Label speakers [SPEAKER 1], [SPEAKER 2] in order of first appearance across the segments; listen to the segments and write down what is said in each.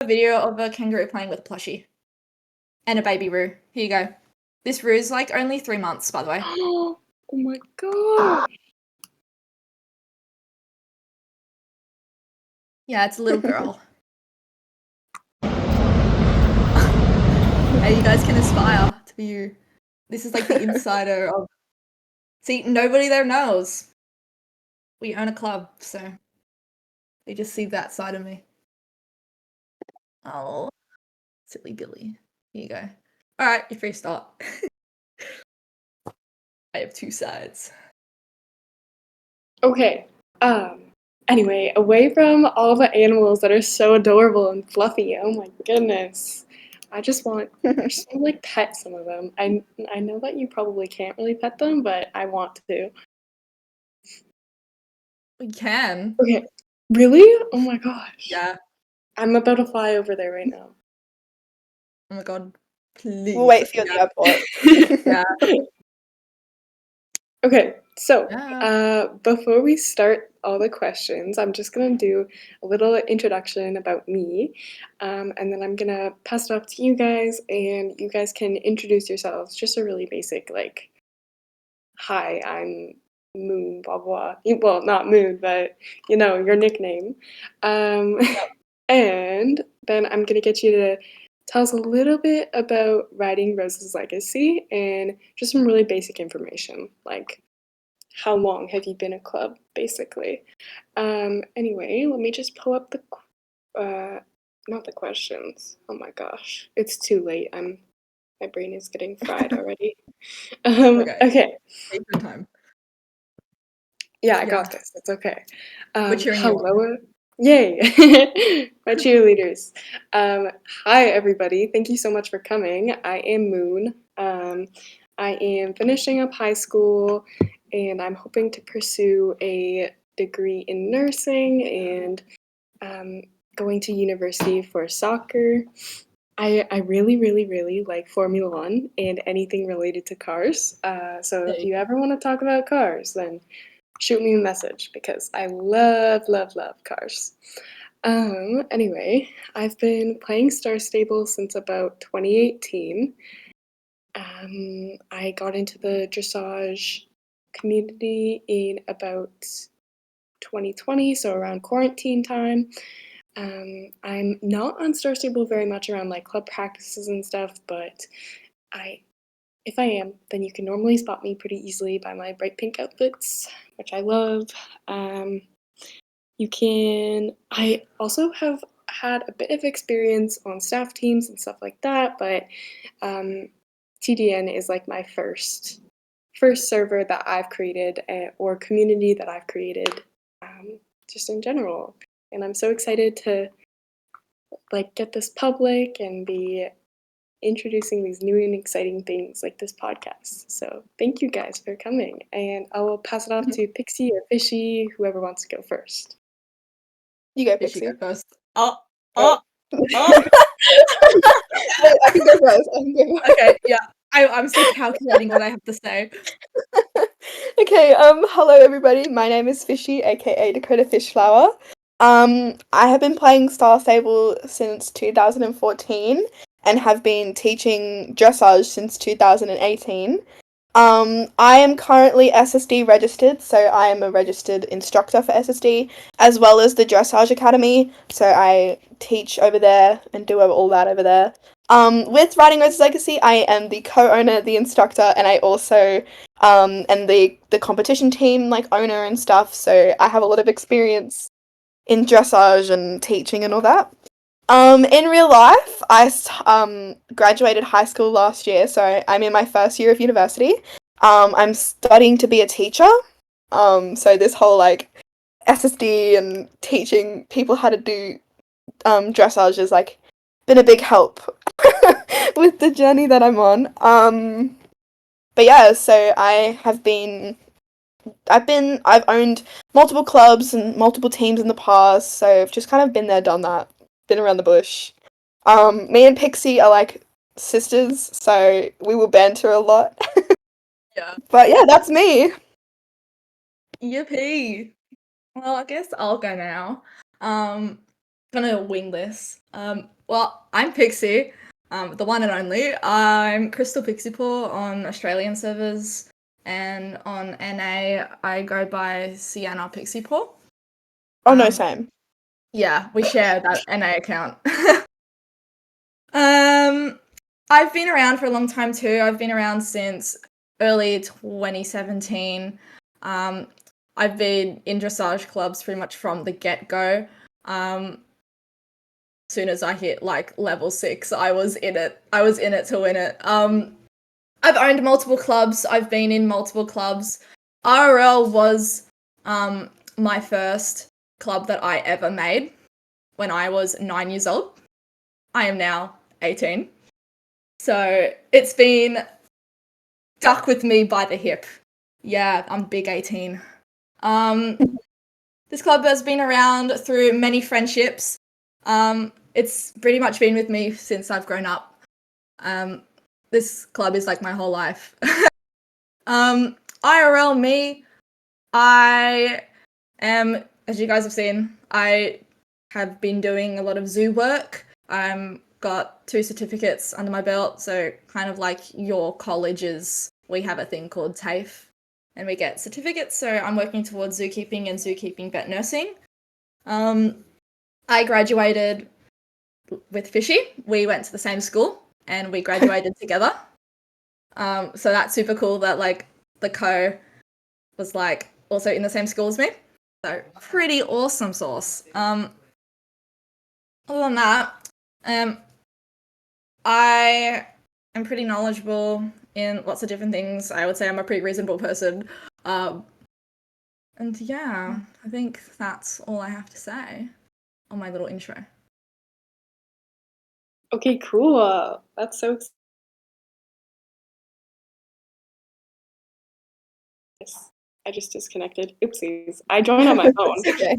[SPEAKER 1] video of a kangaroo playing with a plushie. And a baby Roo. Here you go. This Roo's like only 3 months, by the way.
[SPEAKER 2] Oh my god.
[SPEAKER 1] Yeah, it's a little girl. Hey, you guys can aspire to be you. This is like the insider of... See, nobody there knows. We own a club, so they just see that side of me. Oh, silly Billy. Here you go. Alright, you're free to start. I have 2 sides.
[SPEAKER 2] Okay. Anyway, away from all the animals that are so adorable and fluffy. Oh my goodness. I just want to like pet some of them. I know that you probably can't really pet them, but I want to.
[SPEAKER 1] We can.
[SPEAKER 2] Okay. Really? Oh my gosh.
[SPEAKER 1] Yeah.
[SPEAKER 2] I'm about to fly over there right now.
[SPEAKER 1] Oh my god. Please.
[SPEAKER 3] We'll wait for you at the airport.
[SPEAKER 1] Yeah.
[SPEAKER 2] Okay, so
[SPEAKER 1] Yeah.
[SPEAKER 2] before we start all the questions, I'm just gonna do a little introduction about me, and then I'm gonna pass it off to you guys, and you guys can introduce yourselves. Just a really basic, like, "Hi, I'm Moon, blah blah." Well, not Moon, but you know your nickname. And then I'm gonna get you to tell us a little bit about Writing Rose's legacy and just some really basic information, like how long have you been a club, basically. Anyway, let me just pull up the not the questions. Oh my gosh, it's too late. My brain is getting fried already. Okay.
[SPEAKER 1] Take your time.
[SPEAKER 2] Yeah, I got this. It's okay.
[SPEAKER 1] We're cheering you on.
[SPEAKER 2] Hello. Yay! My cheerleaders. Hi, everybody. Thank you so much for coming. I am Moon. I am finishing up high school, and I'm hoping to pursue a degree in nursing and going to university for soccer. I really, really, really like Formula One and anything related to cars. So if you ever want to talk about cars, then shoot me a message because I love, love, love cars. Anyway, I've been playing Star Stable since about 2018. I got into the dressage community in about 2020, so around quarantine time. I'm not on Star Stable very much around like club practices and stuff, but if I am, then you can normally spot me pretty easily by my bright pink outfits, which I love. I also have had a bit of experience on staff teams and stuff like that, but TDN is like my first server that I've created or community that I've created just in general. And I'm so excited to like get this public and be introducing these new and exciting things like this podcast. So thank you guys for coming, and I will pass it off to Pixie or Fishy, whoever wants to go first.
[SPEAKER 3] You go,
[SPEAKER 1] Fishy
[SPEAKER 3] Pixie.
[SPEAKER 1] go first.
[SPEAKER 3] Wait, I can go first.
[SPEAKER 1] Okay, yeah. I'm still calculating what I have to say.
[SPEAKER 3] Okay, hello everybody. My name is Fishy, aka Dakota Fishflower. I have been playing Star Stable since 2014 and have been teaching dressage since 2018. I am currently SSD registered, so I am a registered instructor for SSD, as well as the Dressage Academy, so I teach over there and do all that over there. With Writing Rose's Legacy, I am the co-owner, the instructor, and I also am the competition team, like, owner and stuff, so I have a lot of experience in dressage and teaching and all that. In real life, I graduated high school last year, so I'm in my first year of university. I'm studying to be a teacher. So this whole like SSD and teaching people how to do dressage has like been a big help with the journey that I'm on. But yeah, so I've owned multiple clubs and multiple teams in the past, so I've just kind of been there, done that. Been around the bush. Me and Pixie are like sisters, so we will banter a lot.
[SPEAKER 1] Yeah.
[SPEAKER 3] But yeah, that's me.
[SPEAKER 1] Yippee. Well, I guess I'll go now. gonna wing this. Well, I'm Pixie, the one and only. I'm Crystal Pixiepaw on Australian servers, and on NA I go by Sienna Pixiepaw.
[SPEAKER 3] Oh no,
[SPEAKER 1] Um,
[SPEAKER 3] same.
[SPEAKER 1] Yeah, we share that NA account. I've been around for a long time too. I've been around since early 2017. I've been in dressage clubs pretty much from the get-go. As soon as I hit like level 6, I was in it. I was in it to win it. I've owned multiple clubs. I've been in multiple clubs. RRL was my first club that I ever made when I was 9 years old. I am now 18. So it's been stuck with me by the hip. Yeah, I'm big 18. This club has been around through many friendships. It's pretty much been with me since I've grown up. This club is like my whole life. IRL me, I am, as you guys have seen, I have been doing a lot of zoo work. Got 2 certificates under my belt, so kind of like your colleges, we have a thing called TAFE, and we get certificates, so I'm working towards zookeeping and zookeeping vet nursing. I graduated with Fishy. We went to the same school, and we graduated together. So that's super cool that like the co was like also in the same school as me. So pretty awesome sauce. Other than that, I am pretty knowledgeable in lots of different things. I would say I'm a pretty reasonable person. And yeah, I think that's all I have to say on my little intro.
[SPEAKER 2] Okay, cool. That's so exciting. I just disconnected. Oopsies. I joined on my phone.
[SPEAKER 3] Okay.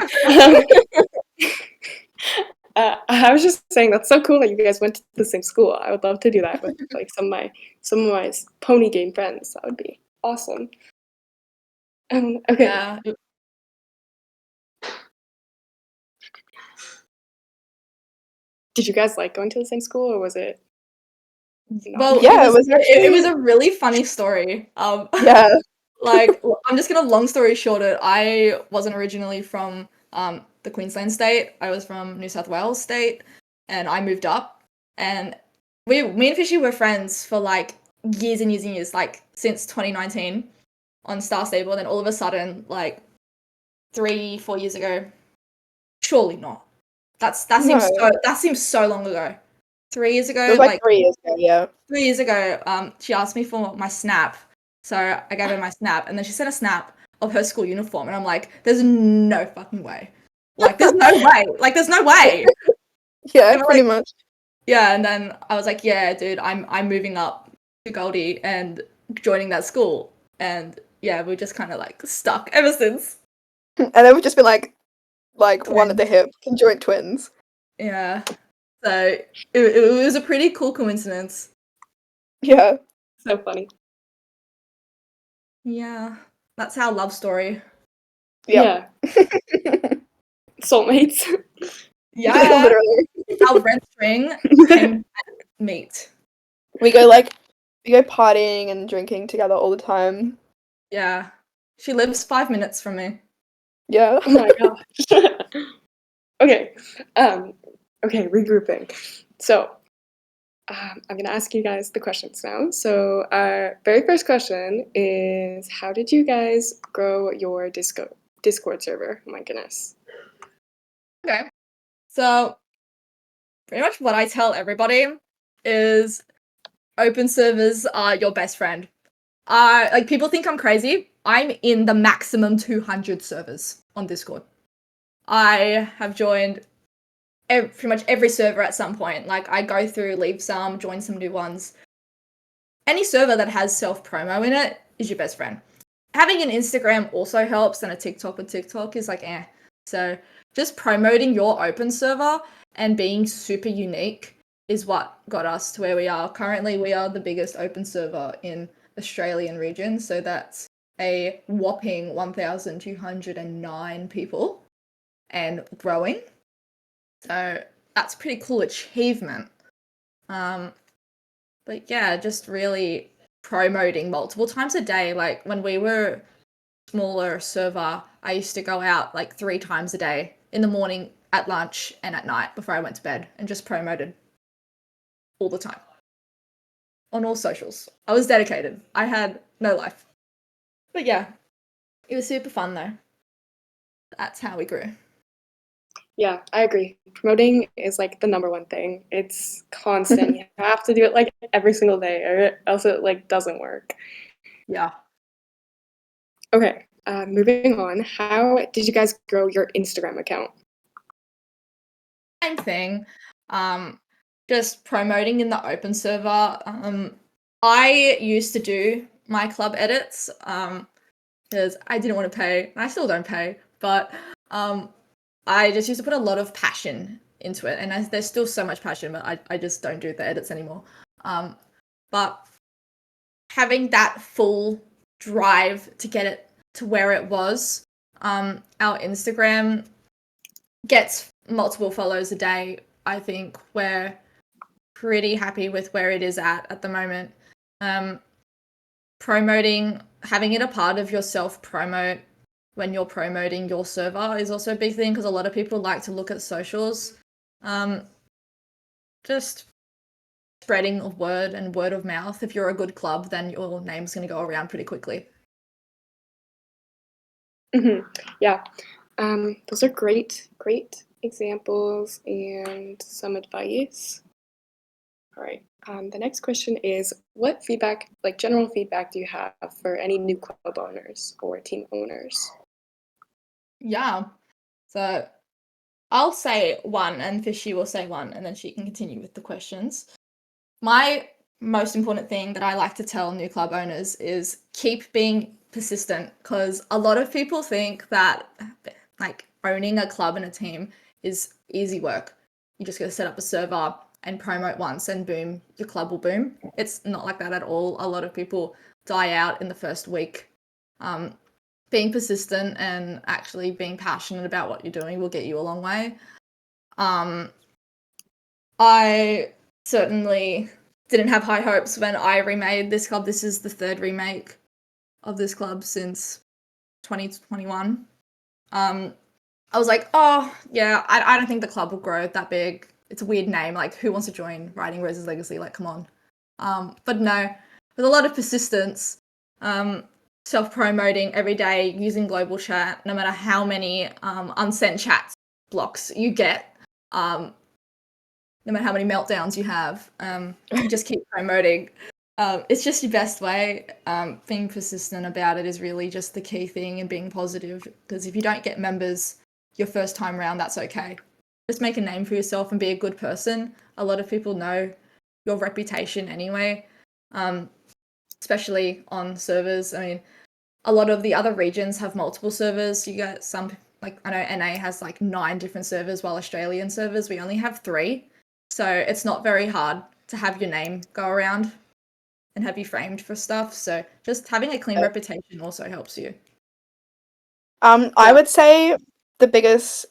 [SPEAKER 2] I was just saying that's so cool that you guys went to the same school. I would love to do that with like some of my pony game friends. That would be awesome. Okay.
[SPEAKER 1] Yeah.
[SPEAKER 2] Did you guys like going to the same school, or was it?
[SPEAKER 1] Well,
[SPEAKER 3] Yeah,
[SPEAKER 1] it was
[SPEAKER 3] actually.
[SPEAKER 1] a really funny story.
[SPEAKER 3] Yeah.
[SPEAKER 1] Like, I'm just gonna long story short it. I wasn't originally from the Queensland state. I was from New South Wales state, and I moved up. And me and Fishy were friends for like years and years and years, like since 2019 on Star Stable. And then all of a sudden, like 3-4 years ago, surely not. That seems so long ago. 3 years ago,
[SPEAKER 3] It was like 3 years ago, yeah.
[SPEAKER 1] 3 years ago, she asked me for my snap. So I gave her my snap, and then she sent a snap of her school uniform, and I'm like, there's no fucking way. Like, there's no way. Like, there's no way.
[SPEAKER 3] Yeah,
[SPEAKER 1] And
[SPEAKER 3] pretty much.
[SPEAKER 1] yeah, and then I was like, yeah, dude, I'm moving up to Goldie and joining that school. And yeah, we're just kind of like stuck ever since.
[SPEAKER 3] And then we've just been like one at the hip, conjoint twins.
[SPEAKER 1] Yeah. So it was a pretty cool coincidence.
[SPEAKER 3] Yeah.
[SPEAKER 2] So funny.
[SPEAKER 1] Yeah. That's our love story.
[SPEAKER 3] Yep.
[SPEAKER 2] Yeah. Soulmates.
[SPEAKER 1] Yeah.
[SPEAKER 3] Literally.
[SPEAKER 1] Our red string came at meet.
[SPEAKER 3] We go partying and drinking together all the time.
[SPEAKER 1] Yeah. She lives 5 minutes from me.
[SPEAKER 3] Yeah.
[SPEAKER 2] Oh my gosh. Okay. Okay, regrouping. So I'm gonna ask you guys the questions now. So our very first question is, how did you guys grow your Discord server? Oh my goodness.
[SPEAKER 1] Okay. So pretty much what I tell everybody is open servers are your best friend. Like people think I'm crazy. I'm in the maximum 200 servers on Discord. I have joined pretty much every server at some point. Like I go through, leave some, join some new ones. Any server that has self-promo in it is your best friend. Having an Instagram also helps, and a TikTok with TikTok is like eh. So just promoting your open server and being super unique is what got us to where we are. Currently, we are the biggest open server in Australian region, so that's a whopping 1,209 people and growing. So that's a pretty cool achievement. But yeah, just really promoting multiple times a day. Like when we were smaller server, I used to go out like 3 times a day, in the morning, at lunch, and at night before I went to bed, and just promoted all the time on all socials. I was dedicated. I had no life. But yeah, it was super fun though. That's how we grew.
[SPEAKER 2] Yeah, I agree. Promoting is like the number one thing. It's constant. You have to do it like every single day, or else it like doesn't work.
[SPEAKER 1] Yeah.
[SPEAKER 2] Okay, moving on. How did you guys grow your Instagram account?
[SPEAKER 1] Same thing. Just promoting in the open server. I used to do my club edits because I didn't want to pay, and I still don't pay, but I just used to put a lot of passion into it, and there's still so much passion, but I just don't do the edits anymore. But having that full drive to get it to where it was, our Instagram gets multiple follows a day. I think we're pretty happy with where it is at the moment. Promoting, having it a part of your self-promote when you're promoting your server is also a big thing, because a lot of people like to look at socials. Just spreading of word and word of mouth. If you're a good club, then your name's going to go around pretty quickly.
[SPEAKER 2] Yeah, those are great examples and some advice. All right. The next question is, what feedback, like general feedback, do you have for any new club owners or team owners?
[SPEAKER 1] Yeah. So I'll say one, and Fishy will say one, and then she can continue with the questions. My most important thing that I like to tell new club owners is keep being persistent, because a lot of people think that like owning a club and a team is easy work. You just got to set up a server and promote once, and boom, your club will boom. It's not like that at all. A lot of people die out in the first week. Being persistent and actually being passionate about what you're doing will get you a long way. I certainly didn't have high hopes when I remade this club. This is the 3rd remake of this club since 2021. I was like, oh, yeah, I don't think the club will grow that big. It's a weird name. Like, who wants to join Writing Rose's Legacy? Like, come on. But no, with a lot of persistence, self-promoting every day, using global chat, no matter how many unsent chat blocks you get, no matter how many meltdowns you have, you just keep promoting. It's just your best way. Being persistent about it is really just the key thing, and being positive, because if you don't get members your first time round, that's okay. Just make a name for yourself and be a good person. A lot of people know your reputation anyway, especially on servers. I mean, a lot of the other regions have multiple servers. You get some, like, I know NA has like 9 different servers, while Australian servers, we only have 3. So it's not very hard to have your name go around and have you framed for stuff. So just having a clean reputation also helps you.
[SPEAKER 3] I would say the biggest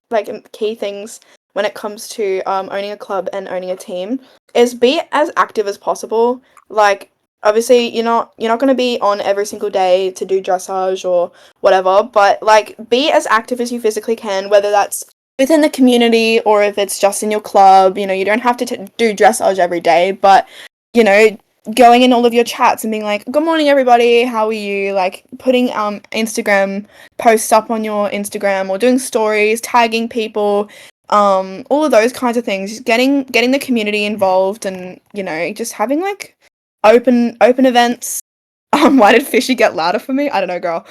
[SPEAKER 3] key things when it comes to owning a club and owning a team is be as active as possible. Like, obviously you're not going to be on every single day to do dressage or whatever, but like be as active as you physically can, whether that's within the community or if it's just in your club. You know, you don't have to do dressage every day, but you know, going in all of your chats and being like, good morning everybody, how are you, like putting Instagram posts up on your Instagram, or doing stories, tagging people, all of those kinds of things. Just getting the community involved, and you know, just having like open events. Why did Fishy get louder for me? I don't know, girl.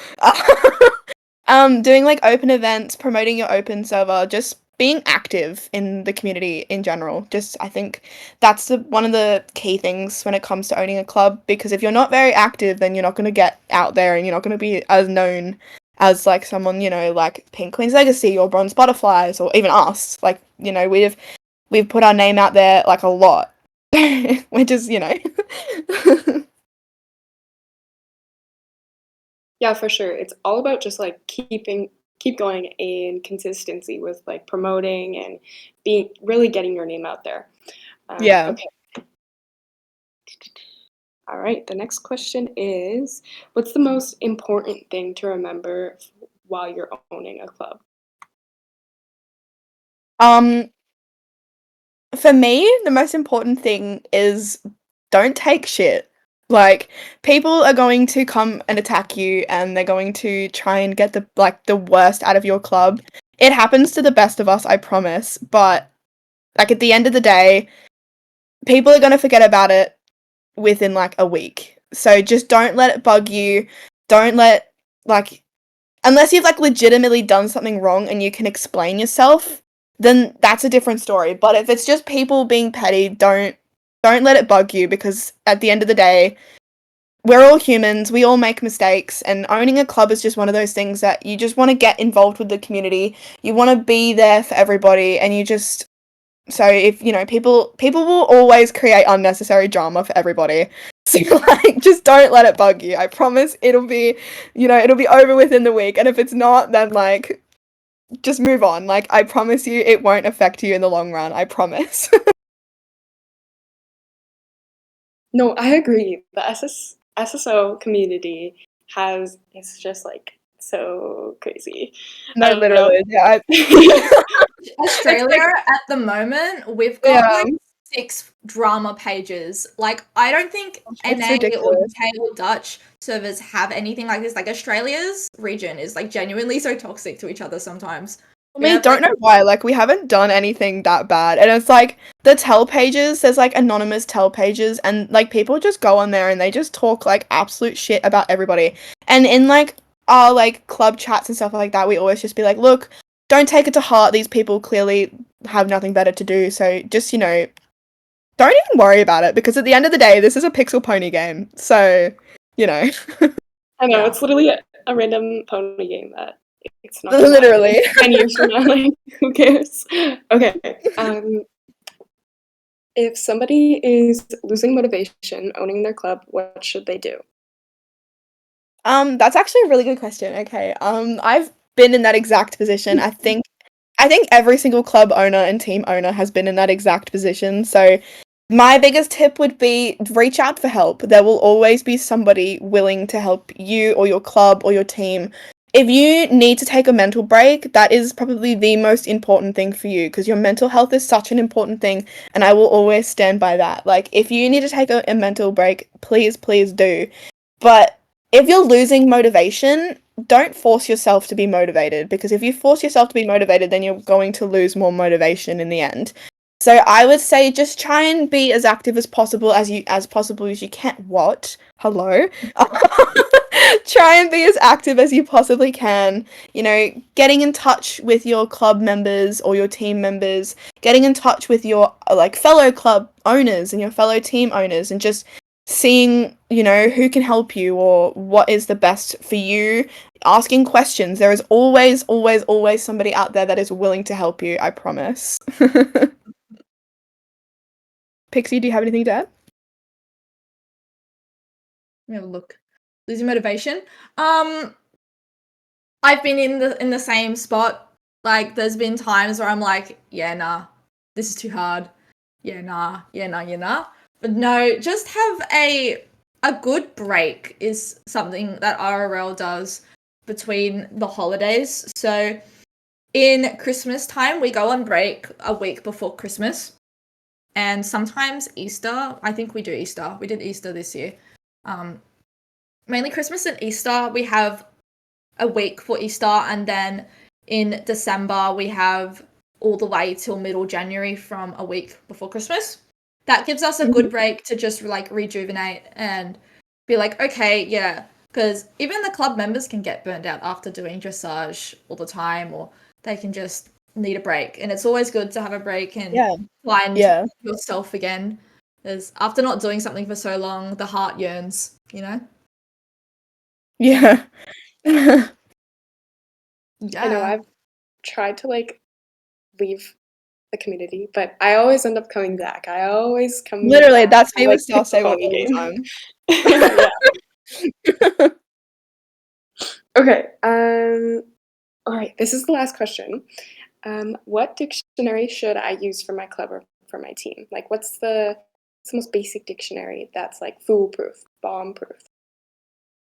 [SPEAKER 3] Doing like open events, promoting your open server, just being active in the community in general. Just, I think that's one of the key things when it comes to owning a club, because if you're not very active, then you're not going to get out there, and you're not going to be as known as like someone, you know, like Pink Queen's Legacy or Bronze Butterflies, or even us. Like, you know, we've put our name out there like a lot, which is, you know.
[SPEAKER 2] Yeah, for sure. It's all about just like keeping keep going in consistency with like promoting and being really getting your name out there.
[SPEAKER 3] Yeah.
[SPEAKER 2] Okay. All right. The next question is, what's the most important thing to remember while you're owning a club?
[SPEAKER 3] For me, the most important thing is don't take shit. Like, people are going to come and attack you and they're going to try and get the worst out of your club. It happens to the best of us, I promise, but like at the end of the day, people are going to forget about it within like a week. So just don't let it bug you. Don't let like unless you've like legitimately done something wrong and you can explain yourself, then that's a different story. But if it's just people being petty, don't let it bug you, because at the end of the day, we're all humans, we all make mistakes, and owning a club is just one of those things that you just want to get involved with the community. You want to be there for everybody, and you just so if people will always create unnecessary drama for everybody. So like just don't let it bug you. I promise it'll be over within the week, and if it's not, then like just move on. Like I promise you it won't affect you in the long run. I promise.
[SPEAKER 2] No, I agree. The SSO community it's just like so crazy.
[SPEAKER 3] No,
[SPEAKER 2] I don't know.
[SPEAKER 3] literally. Yeah.
[SPEAKER 1] Australia at the moment, we've got
[SPEAKER 3] Yeah.
[SPEAKER 1] like 6 drama pages. Like, I don't think
[SPEAKER 3] It's
[SPEAKER 1] NA or
[SPEAKER 3] ridiculous.
[SPEAKER 1] UK or Dutch servers have anything like this. Like, Australia's region is like genuinely so toxic to each other sometimes. We
[SPEAKER 3] We
[SPEAKER 1] have,
[SPEAKER 3] don't
[SPEAKER 1] like,
[SPEAKER 3] know why, like, we haven't done anything that bad. And it's like the tell pages, there's like anonymous tell pages, and like people just go on there and they just talk like absolute shit about everybody. And in like our like club chats and stuff like that, we always just be like, look, don't take it to heart. These people clearly have nothing better to do. So just, don't even worry about it, because at the end of the day, this is a Pixel Pony game. So,
[SPEAKER 2] I know,
[SPEAKER 1] Yeah.
[SPEAKER 2] it's literally a random pony game that it's not
[SPEAKER 3] literally.
[SPEAKER 2] 10 years from now, like who cares? Okay. If somebody is losing motivation owning their club, what should they do?
[SPEAKER 3] That's actually a really good question. Okay. I've been in that exact position. I think every single club owner and team owner has been in that exact position. So my biggest tip would be reach out for help. There will always be somebody willing to help you or your club or your team. If you need to take a mental break, that is probably the most important thing for you, because your mental health is such an important thing, and I will always stand by that. Like, if you need to take a mental break, please, please do. But if you're losing motivation, don't force yourself to be motivated, because if you force yourself to be motivated, then you're going to lose more motivation in the end. So I would say just try and be as active as possible as you can. What? Hello? Try and be as active as you possibly can. Getting in touch with your club members or your team members, getting in touch with your like fellow club owners and your fellow team owners, and just seeing, who can help you or what is the best for you. Asking questions. There is always, always, always somebody out there that is willing to help you, I promise. Pixie, do you have anything to add?
[SPEAKER 1] Let me have a look. Losing motivation. I've been in the same spot. Like, there's been times where I'm like, yeah, nah, this is too hard. Yeah, nah, yeah, nah, yeah, nah. But no, just have a good break is something that RRL does between the holidays. So in Christmas time, we go on break a week before Christmas. And sometimes Easter. I think we do Easter. We did Easter this year. Mainly Christmas and Easter, we have a week for Easter, and then in December we have all the way till middle January from a week before Christmas. That gives us a good break to just like rejuvenate and be like, okay, yeah, because even the club members can get burned out after doing dressage all the time, or they can just need a break. And it's always good to have a break and find yourself again. Because after not doing something for so long, the heart yearns,
[SPEAKER 3] Yeah.
[SPEAKER 2] I know, I've tried to like leave the community, but I always end up coming back. I always come
[SPEAKER 3] Literally,
[SPEAKER 2] back.
[SPEAKER 3] that's me
[SPEAKER 2] I
[SPEAKER 3] with
[SPEAKER 2] like
[SPEAKER 3] Star Stable all
[SPEAKER 2] Pony
[SPEAKER 3] the
[SPEAKER 2] game.
[SPEAKER 3] time.
[SPEAKER 2] Yeah. Okay. All right, this is the last question. What dictionary should I use for my club or for my team? Like, what's the most basic dictionary that's like foolproof, bomb-proof?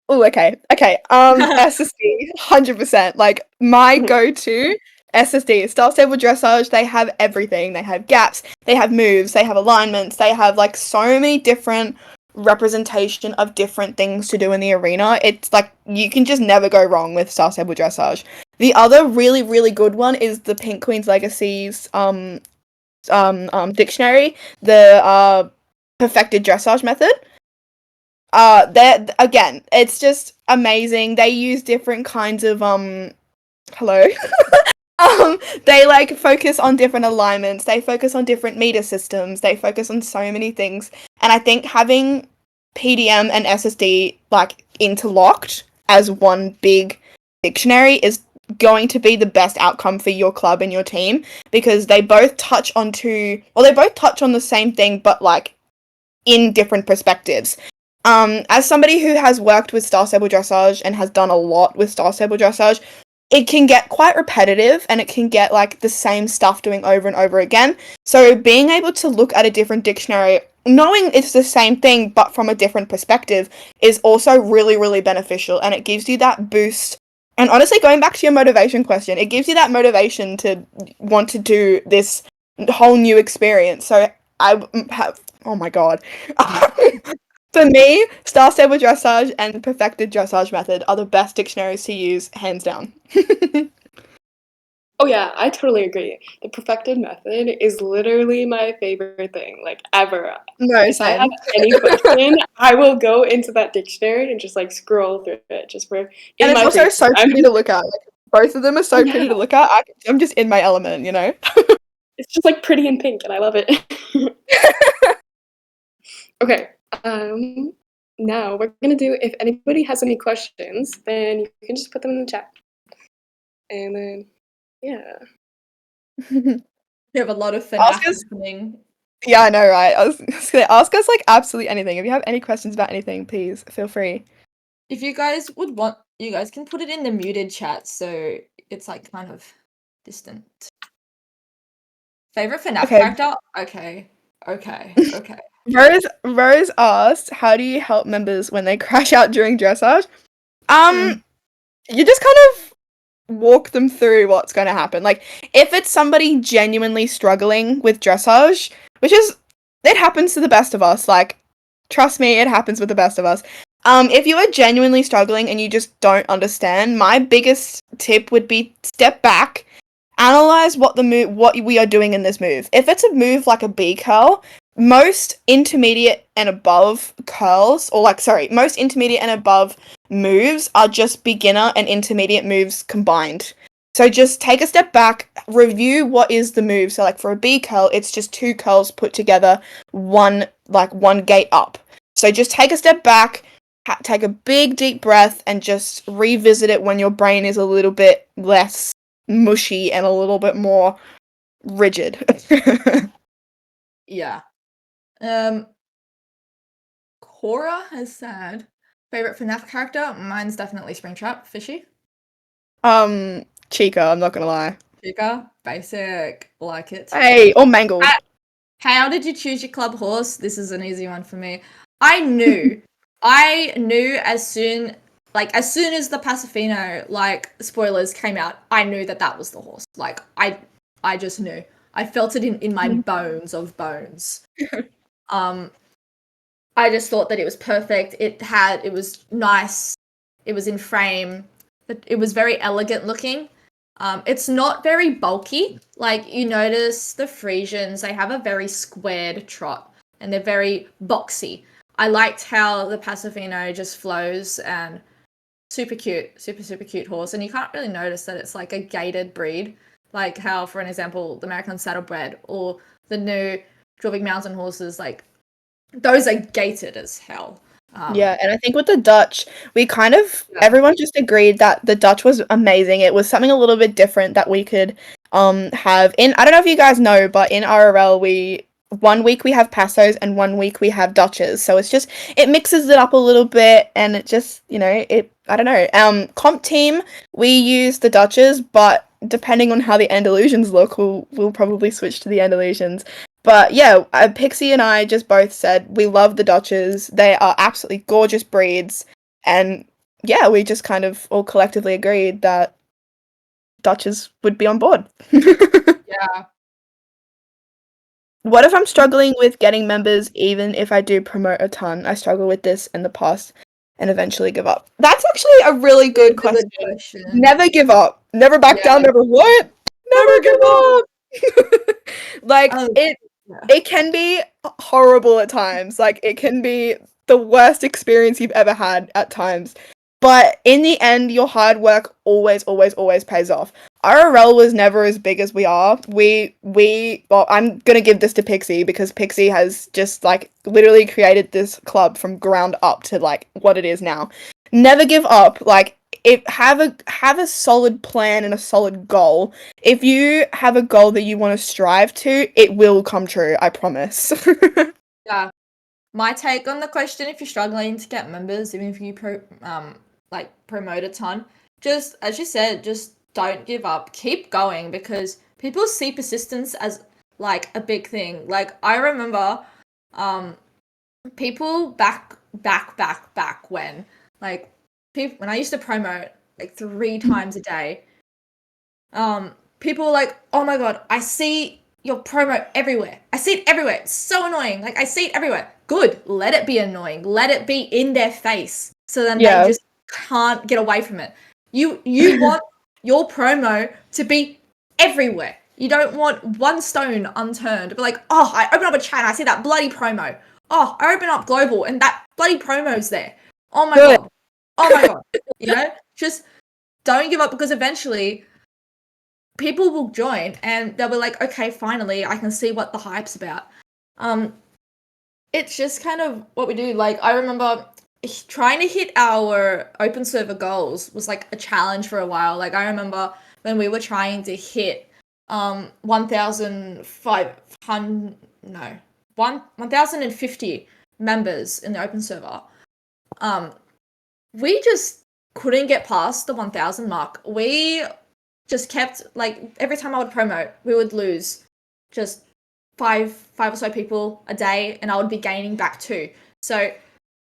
[SPEAKER 3] Oh, okay. Okay. SSD, 100%. Like my
[SPEAKER 2] Mhm.
[SPEAKER 3] go-to SSD, Star Stable Dressage, they have everything. They have gaps, they have moves, they have alignments, they have like so many different representation of different things to do in the arena. It's like you can just never go wrong with Star Stable Dressage. The other really, really good one is the Pink Queen's Legacy's dictionary, the perfected dressage method. That again, it's just amazing. They use different kinds of hello. They like focus on different alignments, they focus on different meter systems, they focus on so many things. And I think having PDM and SSD like interlocked as one big dictionary is going to be the best outcome for your club and your team, because they both touch on the same thing but like in different perspectives. As somebody who has worked with Star Stable Dressage and has done a lot with Star Stable Dressage, it can get quite repetitive and it can get like the same stuff doing over and over again. So being able to look at a different dictionary, knowing it's the same thing but from a different perspective, is also really, really beneficial, and it gives you that boost. And honestly, going back to your motivation question, it gives you that motivation to want to do this whole new experience. So I have, oh my god. For me, Star Stable Dressage and Perfected Dressage Method are the best dictionaries to use, hands down.
[SPEAKER 2] Oh yeah, I totally agree. The perfected method is literally my favorite thing, like ever.
[SPEAKER 3] No,
[SPEAKER 2] If I have
[SPEAKER 3] same.
[SPEAKER 2] any question, I will go into that dictionary and just like scroll through it just for
[SPEAKER 3] And
[SPEAKER 2] in
[SPEAKER 3] it's
[SPEAKER 2] my
[SPEAKER 3] also
[SPEAKER 2] free
[SPEAKER 3] so
[SPEAKER 2] time.
[SPEAKER 3] pretty to look at. Like, both of them are
[SPEAKER 2] Oh
[SPEAKER 3] so
[SPEAKER 2] yeah,
[SPEAKER 3] pretty to look at. I'm just in my element, you know?
[SPEAKER 2] it's just like pretty and pink, and I love it. Okay, now we're gonna do. If anybody has any questions, then you can just put them in the chat, and then yeah.
[SPEAKER 1] We have a lot of
[SPEAKER 3] Ask
[SPEAKER 1] FNAF
[SPEAKER 3] us.
[SPEAKER 1] happening.
[SPEAKER 3] Yeah, I know, right? I was gonna ask us like absolutely anything. If you have any questions about anything, please feel free.
[SPEAKER 1] If you guys would want, you guys can put it in the muted chat so it's like kind of distant. Favorite FNAF
[SPEAKER 3] Okay.
[SPEAKER 1] character? Okay.
[SPEAKER 3] Rose asked, "How do you help members when they crash out during dressage?"
[SPEAKER 1] Hmm.
[SPEAKER 3] You just kind of walk them through what's going to happen. Like, if it's somebody genuinely struggling with dressage, which is, it happens to the best of us. Like, trust me, it happens with the best of us. If you are genuinely struggling and you just don't understand, my biggest tip would be step back, analyze what we are doing in this move. If it's a move like a B curl, most intermediate and above curls, or like, sorry, most intermediate and above moves are just beginner and intermediate moves combined. So just take a step back, review what is the move. So like for a B curl, it's just two curls put together, one gate up. So just take a step back, take a big deep breath, and just revisit it when your brain is a little bit less mushy and a little bit more rigid.
[SPEAKER 1] Yeah. Cora has said favorite FNAF character. Mine's definitely Springtrap. Fishy.
[SPEAKER 3] Chica, I'm not gonna lie.
[SPEAKER 1] Chica. Basic. Like it.
[SPEAKER 3] Hey, or Mangled.
[SPEAKER 1] How did you choose your club horse? This is an easy one for me. I knew. I knew as soon as the Pacifino, like, spoilers came out, I knew that was the horse. Like, I just knew. I felt it in my bones of bones. I just thought that it was perfect. It was nice. It was in frame. It was very elegant looking. It's not very bulky. Like, you notice the Frisians, they have a very squared trot and they're very boxy. I liked how the Pacifino just flows and super cute, super cute horse. And you can't really notice that it's like a gated breed, like how, for an example, the American Saddlebred or the new Jorvik Mountain horses, like, those are gated as hell.
[SPEAKER 3] Yeah, and I think with the Dutch, we kind of everyone just agreed that the Dutch was amazing. It was something a little bit different that we could have in, I don't know if you guys know, but in RRL we one week we have Passos and one week we have Dutches. So it's just it mixes it up a little bit, and it just I don't know. Comp team we use the Dutches, but depending on how the Andalusians look, we'll probably switch to the Andalusians. But yeah, Pixie and I just both said we love the Dutches. They are absolutely gorgeous breeds, and yeah, we just kind of all collectively agreed that Dutches would be on board.
[SPEAKER 1] Yeah.
[SPEAKER 3] What if I'm struggling with getting members even if I do promote a ton? I struggle with this in the past and eventually give up. That's actually a really good
[SPEAKER 1] It's a good
[SPEAKER 3] question.
[SPEAKER 1] question.
[SPEAKER 3] Never give up. Never back
[SPEAKER 1] Yeah.
[SPEAKER 3] down, never what? Never give up. Like
[SPEAKER 1] Oh,
[SPEAKER 3] it
[SPEAKER 1] yeah.
[SPEAKER 3] it can be horrible at times. Like it can be the worst experience you've ever had at times. But in the end, your hard work always, always, always pays off. RRL was never as big as we are. Well, I'm gonna give this to Pixie because Pixie has just like literally created this club from ground up to like what it is now. Never give up. Like have a solid plan and a solid goal. If you have a goal that you want to strive to, it will come true. I promise.
[SPEAKER 1] Yeah. My take on the question, if you're struggling to get members, even if you promote a ton, just as you said, just don't give up. Keep going because people see persistence as like a big thing. Like I remember people back when like people when I used to promote like 3 times a day, people were like, oh my god, I see your promo everywhere. I see it everywhere. It's so annoying. Like I see it everywhere. Good. Let it be annoying. Let it be in their face. So then
[SPEAKER 3] Yeah.
[SPEAKER 1] they just can't get away from it. You want your promo to be everywhere. You don't want one stone unturned. But like, oh, I open up a chat and I see that bloody promo. Oh, I open up global and that bloody promo's there. Oh my
[SPEAKER 3] Good.
[SPEAKER 1] god. Oh my god. Just don't give up because eventually people will join and they'll be like, okay, finally, I can see what the hype's about. It's just kind of what we do. Like, I remember trying to hit our open server goals was like a challenge for a while. Like, I remember when we were trying to hit 1,050 members in the open server. We just couldn't get past the 1,000 mark. We just kept like every time I would promote, we would lose just five or so people a day, and I would be gaining back 2. So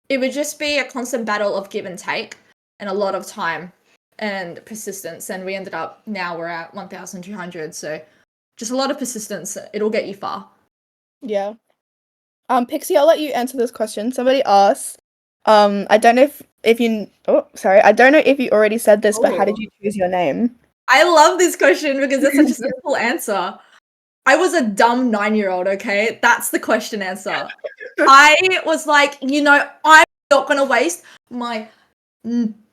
[SPEAKER 1] it would just be a constant battle of give and take, and a lot of time and persistence. And we ended up now we're at 1,200. So just a lot of persistence. It'll get you far.
[SPEAKER 3] Yeah. Pixie, I'll let you answer this question. Somebody asked, I don't know if you I don't know if you already said this, but how did you choose your name?
[SPEAKER 1] I love this question because it's such a simple answer. I was a dumb 9-year-old, okay? That's the question answer. I was like, I'm not going to waste my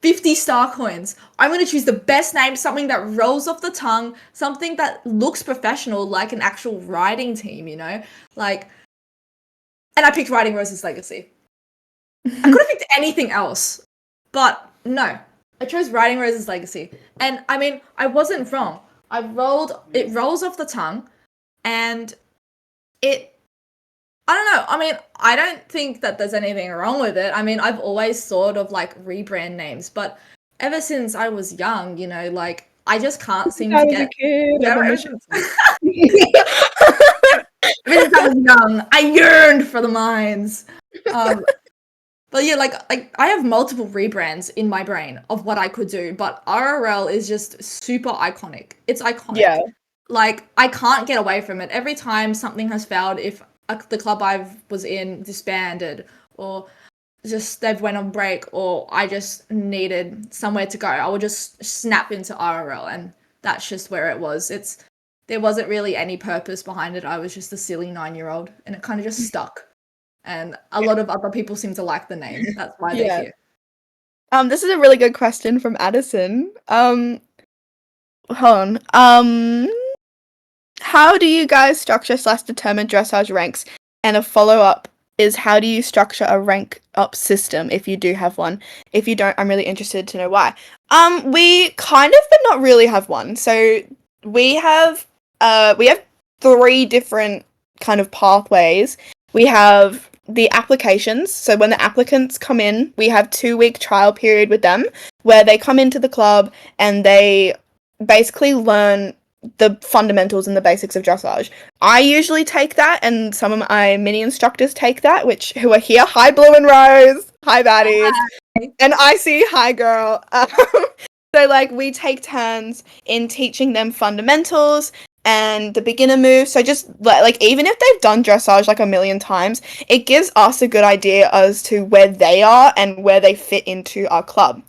[SPEAKER 1] 50 star coins. I'm going to choose the best name, something that rolls off the tongue, something that looks professional, like an actual writing team, Like, and I picked Writing Roses Legacy. I could have picked anything else, but no. I chose Writing Roses Legacy. And I mean, I wasn't wrong. It rolls off the tongue, and I don't know. I mean, I don't think that there's anything wrong with it. I mean, I've always thought of like rebrand names, but ever since I was young, like I just can't seem to get. Ever since I was young, I yearned for the mines. But yeah, like I have multiple rebrands in my brain of what I could do, but RRL is just super iconic. It's iconic.
[SPEAKER 3] Yeah.
[SPEAKER 1] Like I can't get away from it. Every time something has failed, if the club I was in disbanded, or just they've went on break, or I just needed somewhere to go, I would just snap into RRL, and that's just where it was. There wasn't really any purpose behind it. I was just a silly 9-year-old, and it kind of just stuck. And a lot of other people seem to like the name. That's why they're here.
[SPEAKER 3] This is a really good question from Addison. Hold on. How do you guys structure / determine dressage ranks? And a follow-up is, how do you structure a rank up system if you do have one? If you don't, I'm really interested to know why. We kind of, but not really have one. So we have 3 different kind of pathways. We have the applications. So when the applicants come in, we have 2-week trial period with them where they come into the club and they basically learn the fundamentals and the basics of dressage. I usually take that, and some of my mini instructors take that, who are here. Hi, Blue and Rose. Hi, baddies.
[SPEAKER 1] Hi.
[SPEAKER 3] And Icy. Hi, girl. So, like, we take turns in teaching them fundamentals and the beginner moves. So just, like, even if they've done dressage, like, a million times, it gives us a good idea as to where they are and where they fit into our club.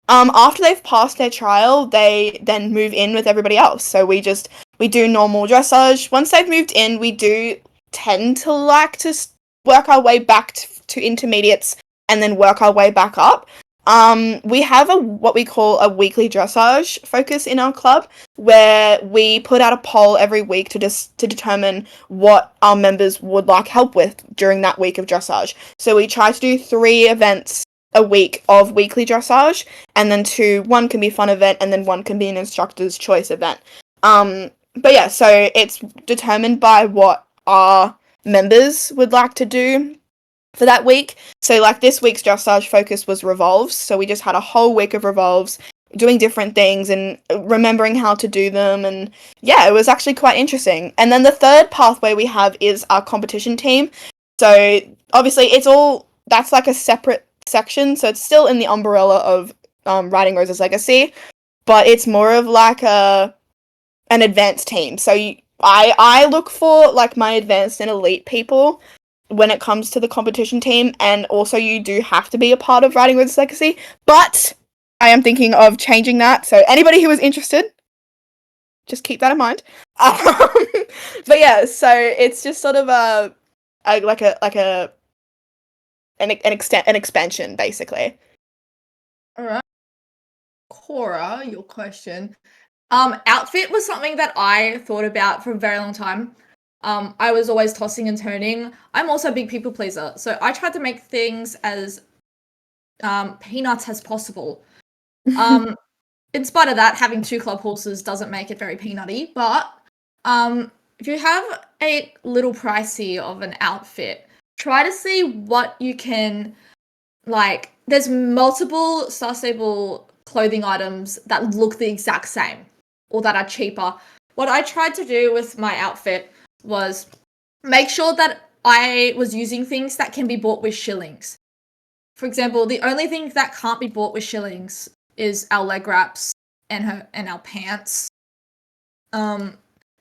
[SPEAKER 3] After they've passed their trial, they then move in with everybody else. So we do normal dressage. Once they've moved in, we do tend to like to work our way back to intermediates and then work our way back up. We have what we call a weekly dressage focus in our club, where we put out a poll every week to determine what our members would like help with during that week of dressage. So we try to do 3 events a week of weekly dressage, and then 1 can be fun event, and then 1 can be an instructor's choice event. But yeah, so it's determined by what our members would like to do for that week. So like this week's dressage focus was revolves, so we just had a whole week of revolves, doing different things and remembering how to do them, and yeah, it was actually quite interesting. And then the third pathway we have is our competition team. So obviously that's like a separate section, so it's still in the umbrella of Writing Rose's Legacy, but it's more of like an advanced team. So I look for like my advanced and elite people when it comes to the competition team, and also you do have to be a part of Writing Rose's Legacy, but I am thinking of changing that, so anybody who is interested, just keep that in mind. But yeah, so it's just sort of an expansion, basically.
[SPEAKER 1] All right. Cora, your question. Outfit was something that I thought about for a very long time. I was always tossing and turning. I'm also a big people pleaser, so I tried to make things as peanuts as possible. In spite of that, having 2 club horses doesn't make it very peanutty, but if you have a little pricey of an outfit, try to see what you can, like, there's multiple Star Stable clothing items that look the exact same or that are cheaper. What I tried to do with my outfit was make sure that I was using things that can be bought with shillings. For example, the only thing that can't be bought with shillings is our leg wraps and our pants. The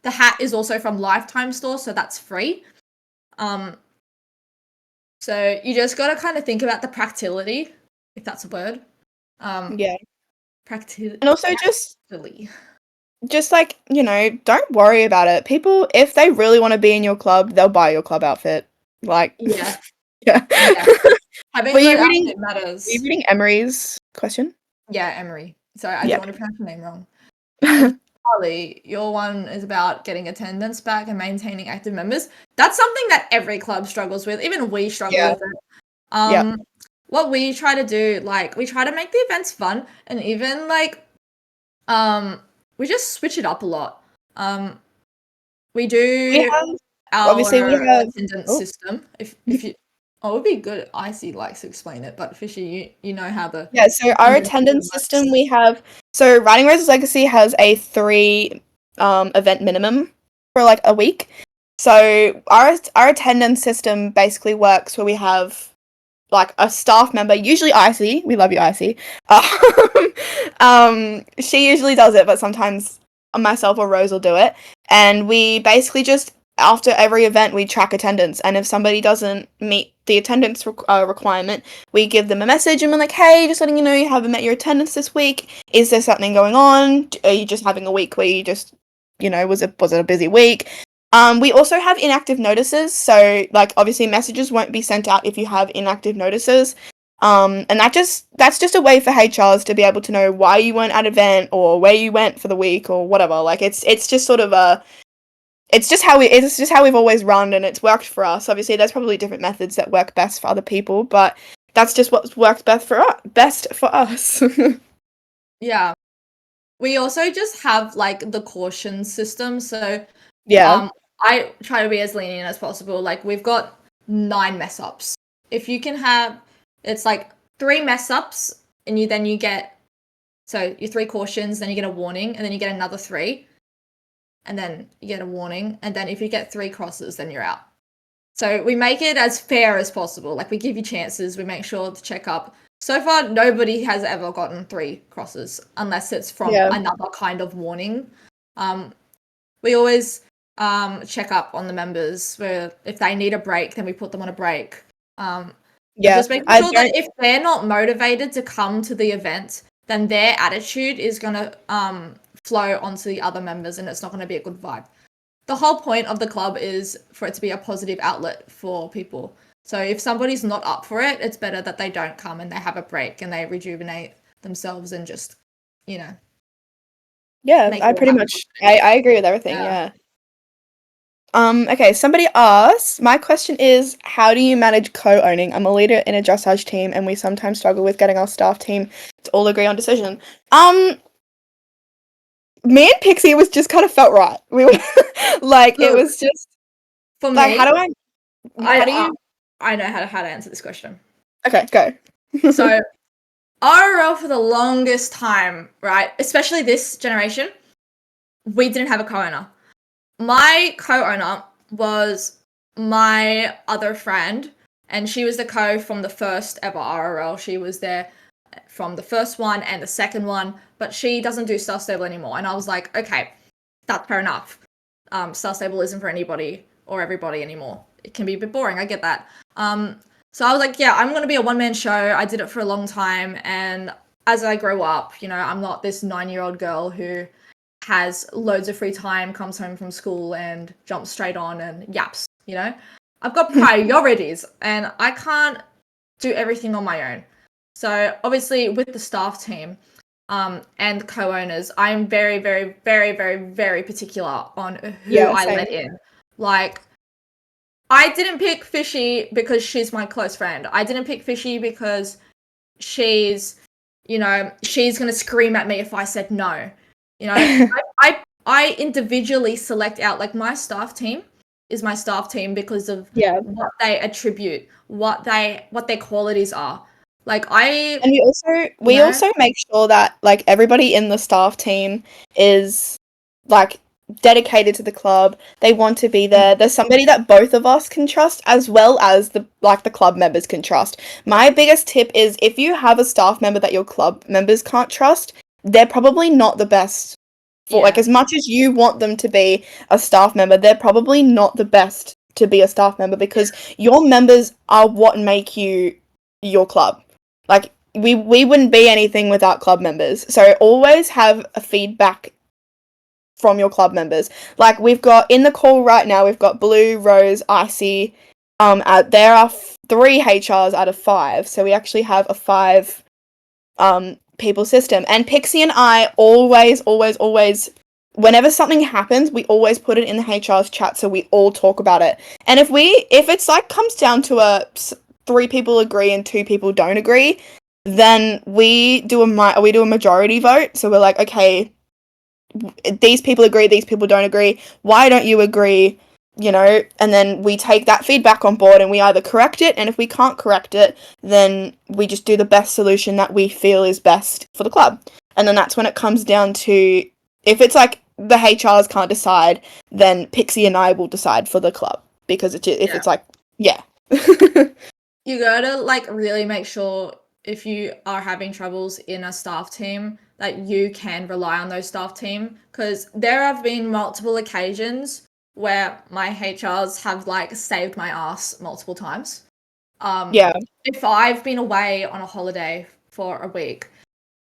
[SPEAKER 1] hat is also from Lifetime store, so that's free. So you just gotta kind of think about the practicality, if that's a word.
[SPEAKER 3] Yeah.
[SPEAKER 1] Practicality.
[SPEAKER 3] And also just like, don't worry about it. People, if they really want to be in your club, they'll buy your club outfit. Like,
[SPEAKER 1] yeah.
[SPEAKER 3] yeah.
[SPEAKER 1] Having
[SPEAKER 3] Were
[SPEAKER 1] a
[SPEAKER 3] you
[SPEAKER 1] good
[SPEAKER 3] reading-
[SPEAKER 1] outfit matters.
[SPEAKER 3] Are you reading Emery's question?
[SPEAKER 1] Yeah, Emery. Sorry, I
[SPEAKER 3] Yeah.
[SPEAKER 1] don't want to pronounce your name wrong. Charlie, your one is about getting attendance back and maintaining active members. That's something that every club struggles with. Even we struggle
[SPEAKER 3] Yeah.
[SPEAKER 1] with it. What we try to do, like, we try to make the events fun, and even like, we just switch it up a lot. We do our attendance system. If you, it would be good. Icy likes to explain it, but Fishy, you know how the
[SPEAKER 3] so our attendance system we have. So Writing Rose's Legacy has a 3 event minimum for like a week. So our attendance system basically works where we have like a staff member, usually Icy. We love you, Icy. She usually does it, but sometimes myself or Rose will do it. And we basically just, after every event, we track attendance. And if somebody doesn't meet the attendance requirement, we give them a message and we're like, hey, just letting you know you haven't met your attendance this week. Is there something going on? Are you just having a week where you just, was it a busy week? We also have inactive notices, so like obviously messages won't be sent out if you have inactive notices. And that's just a way for HRs to be able to know why you weren't at event or where you went for the week or whatever. Like it's just sort of it's just how we've always run, and it's worked for us. Obviously, there's probably different methods that work best for other people, but that's just what's worked best for us.
[SPEAKER 1] Yeah. We also just have like the caution system, so
[SPEAKER 3] yeah.
[SPEAKER 1] I try to be as lenient as possible. Like, we've got 9 mess ups. If you can have, it's like 3 mess ups, and you get, so your 3 cautions, then you get a warning, and then you get another 3, and then you get a warning, and then if you get 3 crosses, then you're out. So we make it as fair as possible. Like, we give you chances, we make sure to check up. So far, nobody has ever gotten 3 crosses, unless it's from another kind of warning. We always check up on the members, where if they need a break, then we put them on a break. Just making sure that if they're not motivated to come to the event, then their attitude is going to flow onto the other members, and it's not going to be a good vibe. The whole point of the club is for it to be a positive outlet for people. So if somebody's not up for it, it's better that they don't come and they have a break and they rejuvenate themselves and just, Yeah,
[SPEAKER 3] I pretty much, I agree with everything, yeah. Okay, somebody asked, my question is, how do you manage co-owning? I'm a leader in a dressage team, and we sometimes struggle with getting our staff team to all agree on decision. Me and Pixie was just kind of felt right. We were like, it was just
[SPEAKER 1] for
[SPEAKER 3] like,
[SPEAKER 1] me.
[SPEAKER 3] how do you?
[SPEAKER 1] I know how to answer this question.
[SPEAKER 3] Okay, go.
[SPEAKER 1] So, RRL for the longest time, right? Especially this generation, we didn't have a co-owner. My co-owner was my other friend, and she was the co from the first ever RRL. She was there from the first one and the second one, but she doesn't do Star Stable anymore. And I was like, okay, that's fair enough. Star Stable isn't for anybody or everybody anymore. It can be a bit boring. I get that. So I was like, yeah, I'm going to be a one-man show. I did it for a long time. And as I grow up, I'm not this 9-year-old girl who has loads of free time, comes home from school and jumps straight on and yaps, I've got priorities and I can't do everything on my own. So obviously with the staff team and co-owners, I'm very, very, very, very, very particular on who I let in. Like, I didn't pick Fishy because she's my close friend. I didn't pick Fishy because she's going to scream at me if I said no. I individually select out, like, my staff team is my staff team because of what they attribute, what their qualities are. Like,
[SPEAKER 3] we also make sure that, like, everybody in the staff team is, like, dedicated to the club. They want to be there. There's somebody that both of us can trust, as well as the club members can trust. My biggest tip is, if you have a staff member that your club members can't trust, they're probably not the best for, like, as much as you want them to be a staff member, they're probably not the best to be a staff member, because your members are what make you your club. Like, we wouldn't be anything without club members. So always have a feedback from your club members. Like, we've got in the call right now, we've got Blue, Rose, Icy. There are 3 HRs out of 5, so we actually have a 5 people system. And Pixie and I always, whenever something happens, we always put it in the HR's chat so we all talk about it. And if it's like comes down to 3 people agree and 2 people don't agree, then we do a majority vote. So we're like, okay, these people agree, these people don't agree. Why don't you agree? And then we take that feedback on board and we either correct it, and if we can't correct it, then we just do the best solution that we feel is best for the club. And then that's when it comes down to, if it's like the HRs can't decide, then Pixie and I will decide for the club, because it's like,
[SPEAKER 1] you gotta, like, really make sure, if you are having troubles in a staff team, that you can rely on those staff team, because there have been multiple occasions where my HRs have, like, saved my ass multiple times. If I've been away on a holiday for a week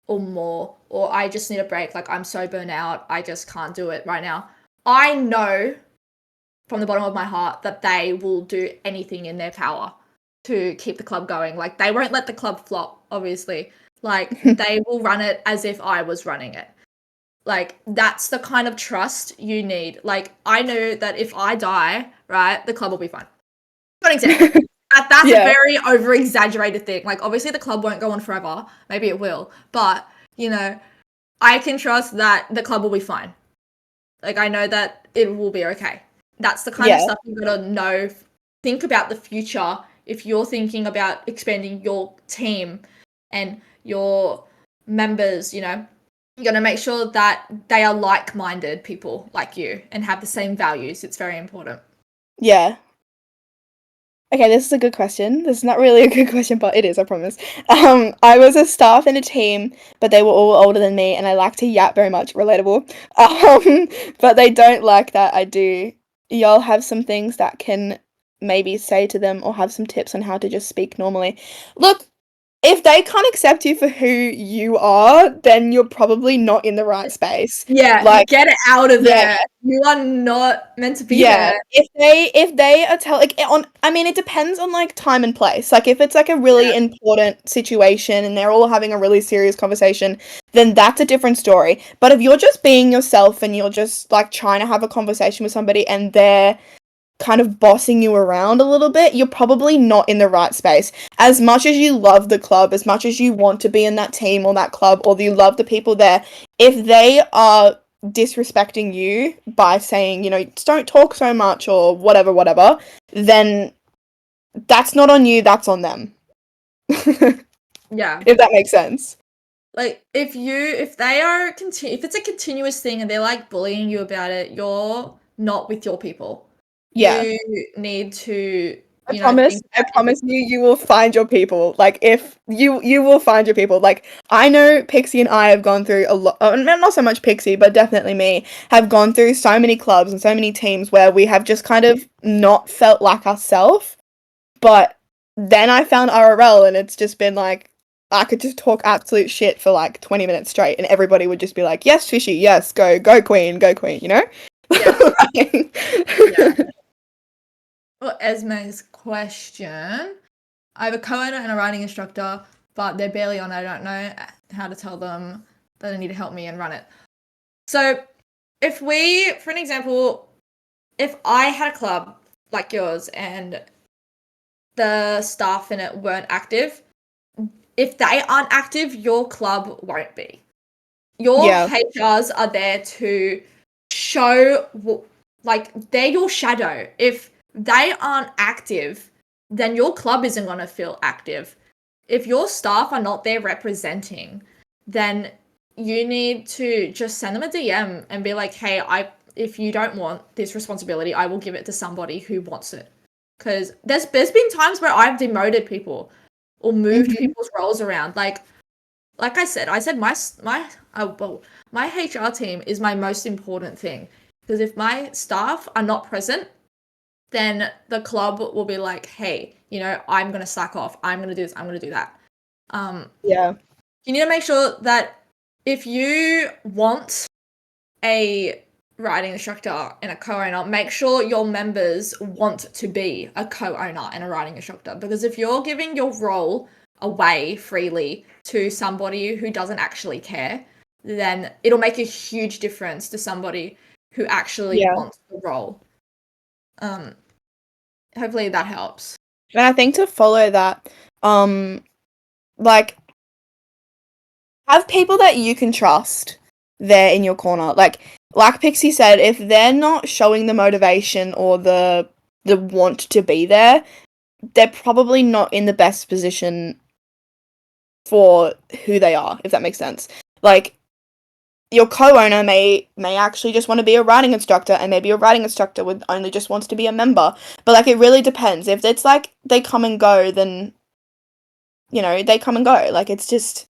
[SPEAKER 1] or more, or I just need a break, like, I'm so burnt out, I just can't do it right now, I know from the bottom of my heart that they will do anything in their power to keep the club going. Like, they won't let the club flop, obviously. Like, they will run it as if I was running it. Like, that's the kind of trust you need. Like, I know that if I die, right, the club will be fine. For example, that's a very over-exaggerated thing. Like, obviously the club won't go on forever. Maybe it will. But, I can trust that the club will be fine. Like, I know that it will be okay. That's the kind of
[SPEAKER 3] Yeah.
[SPEAKER 1] stuff you gotta know. Think about the future. If you're thinking about expanding your team and your members, you know, you gotta make sure that they are like-minded people like you and have the same values. It's very important.
[SPEAKER 3] Yeah. Okay, this is a good question. This is not really a good question, but it is, I promise. I was a staff in a team, but they were all older than me, and I like to yap very much. Relatable. But they don't like that I do. Y'all have some things that can maybe say to them or have some tips on how to just speak normally. Look, if they can't accept you for who you are, then you're probably not in the right space.
[SPEAKER 1] Yeah,
[SPEAKER 3] Like,
[SPEAKER 1] get it out of
[SPEAKER 3] yeah.
[SPEAKER 1] there. You are not meant to be
[SPEAKER 3] Yeah,
[SPEAKER 1] there.
[SPEAKER 3] if they are I mean, it depends on like time and place. Like if it's like a really important situation and they're all having a really serious conversation, then that's a different story. But if you're just being yourself and you're just like trying to have a conversation with somebody and they're kind of bossing you around a little bit, you're probably not in the right space. As much as you love the club, as much as you want to be in that team or that club, or you love the people there, if they are disrespecting you by saying, you know, don't talk so much or whatever, then that's not on you, that's on them.
[SPEAKER 1] Yeah.
[SPEAKER 3] If that makes sense.
[SPEAKER 1] Like if they are if it's a continuous thing and they're like bullying you about it, you're not with your people.
[SPEAKER 3] Yeah.
[SPEAKER 1] You need to,
[SPEAKER 3] I
[SPEAKER 1] you know,
[SPEAKER 3] promise,
[SPEAKER 1] think
[SPEAKER 3] I
[SPEAKER 1] about
[SPEAKER 3] promise you will find your people. Like if you will find your people. Like I know Pixie and I have gone through a lot, not so much Pixie, but definitely me, have gone through so many clubs and so many teams where we have just kind of not felt like ourselves. But then I found RRL and it's just been like, I could just talk absolute shit for like 20 minutes straight and everybody would just be like, yes, Fishy, yes, go queen, you know?
[SPEAKER 1] Yeah. Well, Esme's question. I have a co-owner and a writing instructor, but they're barely on. I don't know how to tell them that they need to help me and run it. So, for an example, if I had a club like yours and the staff in it weren't active, if they aren't active, your club won't be. Your
[SPEAKER 3] Yeah.
[SPEAKER 1] HRs are there to show, like, they're your shadow. If they aren't active, then your club isn't going to feel active. If your staff are not there representing, then you need to just send them a DM and be like, hey, if you don't want this responsibility, I will give it to somebody who wants it. Because there's been times where I've demoted people or moved people's roles around. Like I said my HR team is my most important thing, because if my staff are not present, then the club will be like, hey, you know, I'm going to slack off. I'm going to do this. I'm going to do that.
[SPEAKER 3] Yeah.
[SPEAKER 1] You need to make sure that if you want a writing instructor and a co-owner, make sure your members want to be a co-owner and a writing instructor. Because if you're giving your role away freely to somebody who doesn't actually care, then it'll make a huge difference to somebody who actually wants the role. Hopefully that helps.
[SPEAKER 3] And I think to follow that, like, have people that you can trust there in your corner. Like Pixie said, if they're not showing the motivation or the want to be there, they're probably not in the best position for who they are, if that makes sense. Like, your co-owner may actually just want to be a writing instructor, and maybe a writing instructor would only just wants to be a member. But like, it really depends. If it's like they come and go, then you know, they come and go. Like, it's just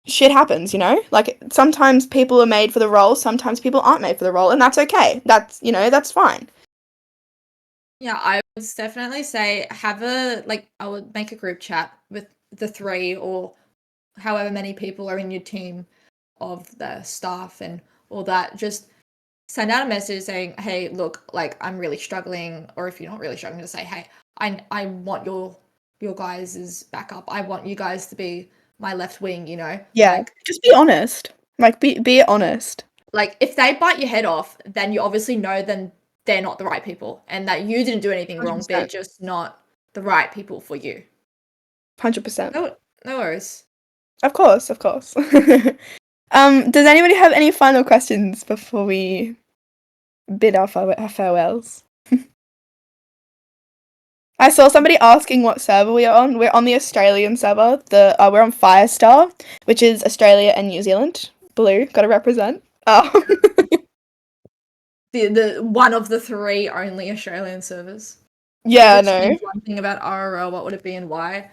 [SPEAKER 3] shit happens, you know? Like, sometimes people are made for the role, sometimes people aren't made for the role, and that's okay. That's, you know, that's fine.
[SPEAKER 1] Yeah, I would definitely say I would make a group chat with the 3 or however many people are in your team of the staff and all that. Just send out a message saying, hey, look, like, I'm really struggling. Or if you're not really struggling, just say, hey, I want your guys' backup. I want you guys to be my left wing, you know?
[SPEAKER 3] Yeah,
[SPEAKER 1] Like,
[SPEAKER 3] just be honest. Like, be honest.
[SPEAKER 1] like, if they bite your head off, then you obviously know then they're not the right people and that you didn't do anything wrong.
[SPEAKER 3] 100%.
[SPEAKER 1] They're just not the right people for you.
[SPEAKER 3] 100%.
[SPEAKER 1] No worries.
[SPEAKER 3] Of course. Does anybody have any final questions before we bid our farewells. I saw somebody asking what server we are on. We're on the Australian server. We're on Firestar, which is Australia and New Zealand. Blue, gotta represent.
[SPEAKER 1] The one of the 3 only Australian servers.
[SPEAKER 3] Yeah, I
[SPEAKER 1] If you
[SPEAKER 3] know.
[SPEAKER 1] change one thing about RRL, what would it be and why?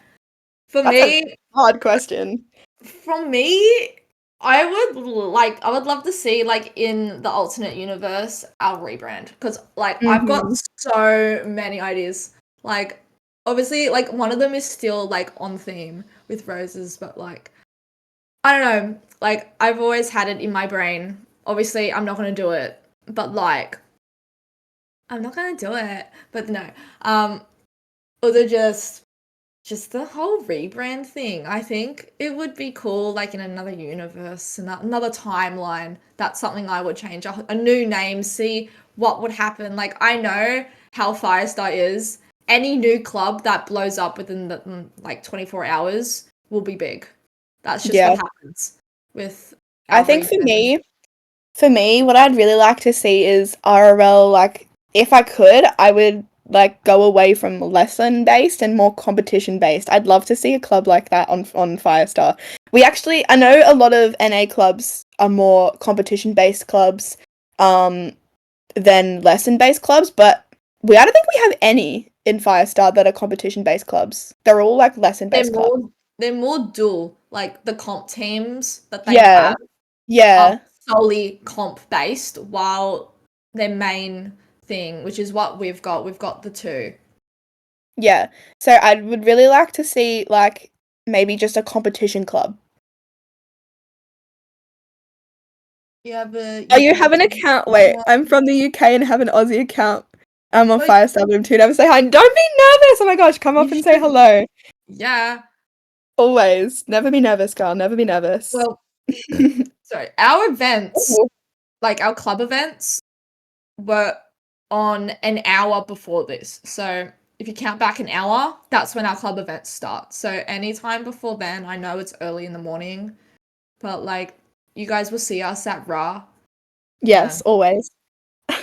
[SPEAKER 1] For
[SPEAKER 3] That's
[SPEAKER 1] me,
[SPEAKER 3] a hard question.
[SPEAKER 1] from me, I would love to see like in the alternate universe our rebrand because like I've got
[SPEAKER 3] Mhm.
[SPEAKER 1] so many ideas. Like obviously like one of them is still like on theme with roses, but like I don't know, like I've always had it in my brain. Obviously I'm not gonna do it, but like I'm not gonna do it. But no. Or they're just the whole rebrand thing. I think it would be cool, like in another universe, another timeline. That's something I would change. A new name, see what would happen. Like, I know how Firestar is. Any new club that blows up within the like 24 hours will be big. That's just
[SPEAKER 3] Yeah.
[SPEAKER 1] what happens with
[SPEAKER 3] I
[SPEAKER 1] our
[SPEAKER 3] think
[SPEAKER 1] rebranding.
[SPEAKER 3] for me, what I'd really like to see is RRL, like, if I could, I would like go away from lesson based and more competition based. I'd love to see a club like that on Firestar. I know a lot of NA clubs are more competition based clubs than lesson based clubs, but I don't think we have any in Firestar that are competition based clubs. They're all like lesson
[SPEAKER 1] They're
[SPEAKER 3] based clubs.
[SPEAKER 1] more dual. Like the comp teams that they
[SPEAKER 3] Yeah.
[SPEAKER 1] have are
[SPEAKER 3] Yeah.
[SPEAKER 1] solely comp based, while their main thing, which is what we've got the 2.
[SPEAKER 3] Yeah. So I would really like to see like maybe just a competition club.
[SPEAKER 1] You have a
[SPEAKER 3] Oh, you
[SPEAKER 1] UK
[SPEAKER 3] have an account. Wait,
[SPEAKER 1] one.
[SPEAKER 3] I'm from the UK and have an Aussie account. I'm on
[SPEAKER 1] Well,
[SPEAKER 3] Firestar too. Never say hi. Don't be nervous. Oh my gosh, come up
[SPEAKER 1] you
[SPEAKER 3] and say
[SPEAKER 1] should-
[SPEAKER 3] hello.
[SPEAKER 1] yeah.
[SPEAKER 3] Always. Never be nervous, girl. Never be nervous.
[SPEAKER 1] Well, sorry. Our events, like our club events, were on an hour before this. So if you count back an hour, that's when our club events start. So anytime before then, I know it's early in the morning, but like you guys will see us at Ra.
[SPEAKER 3] Yes, always.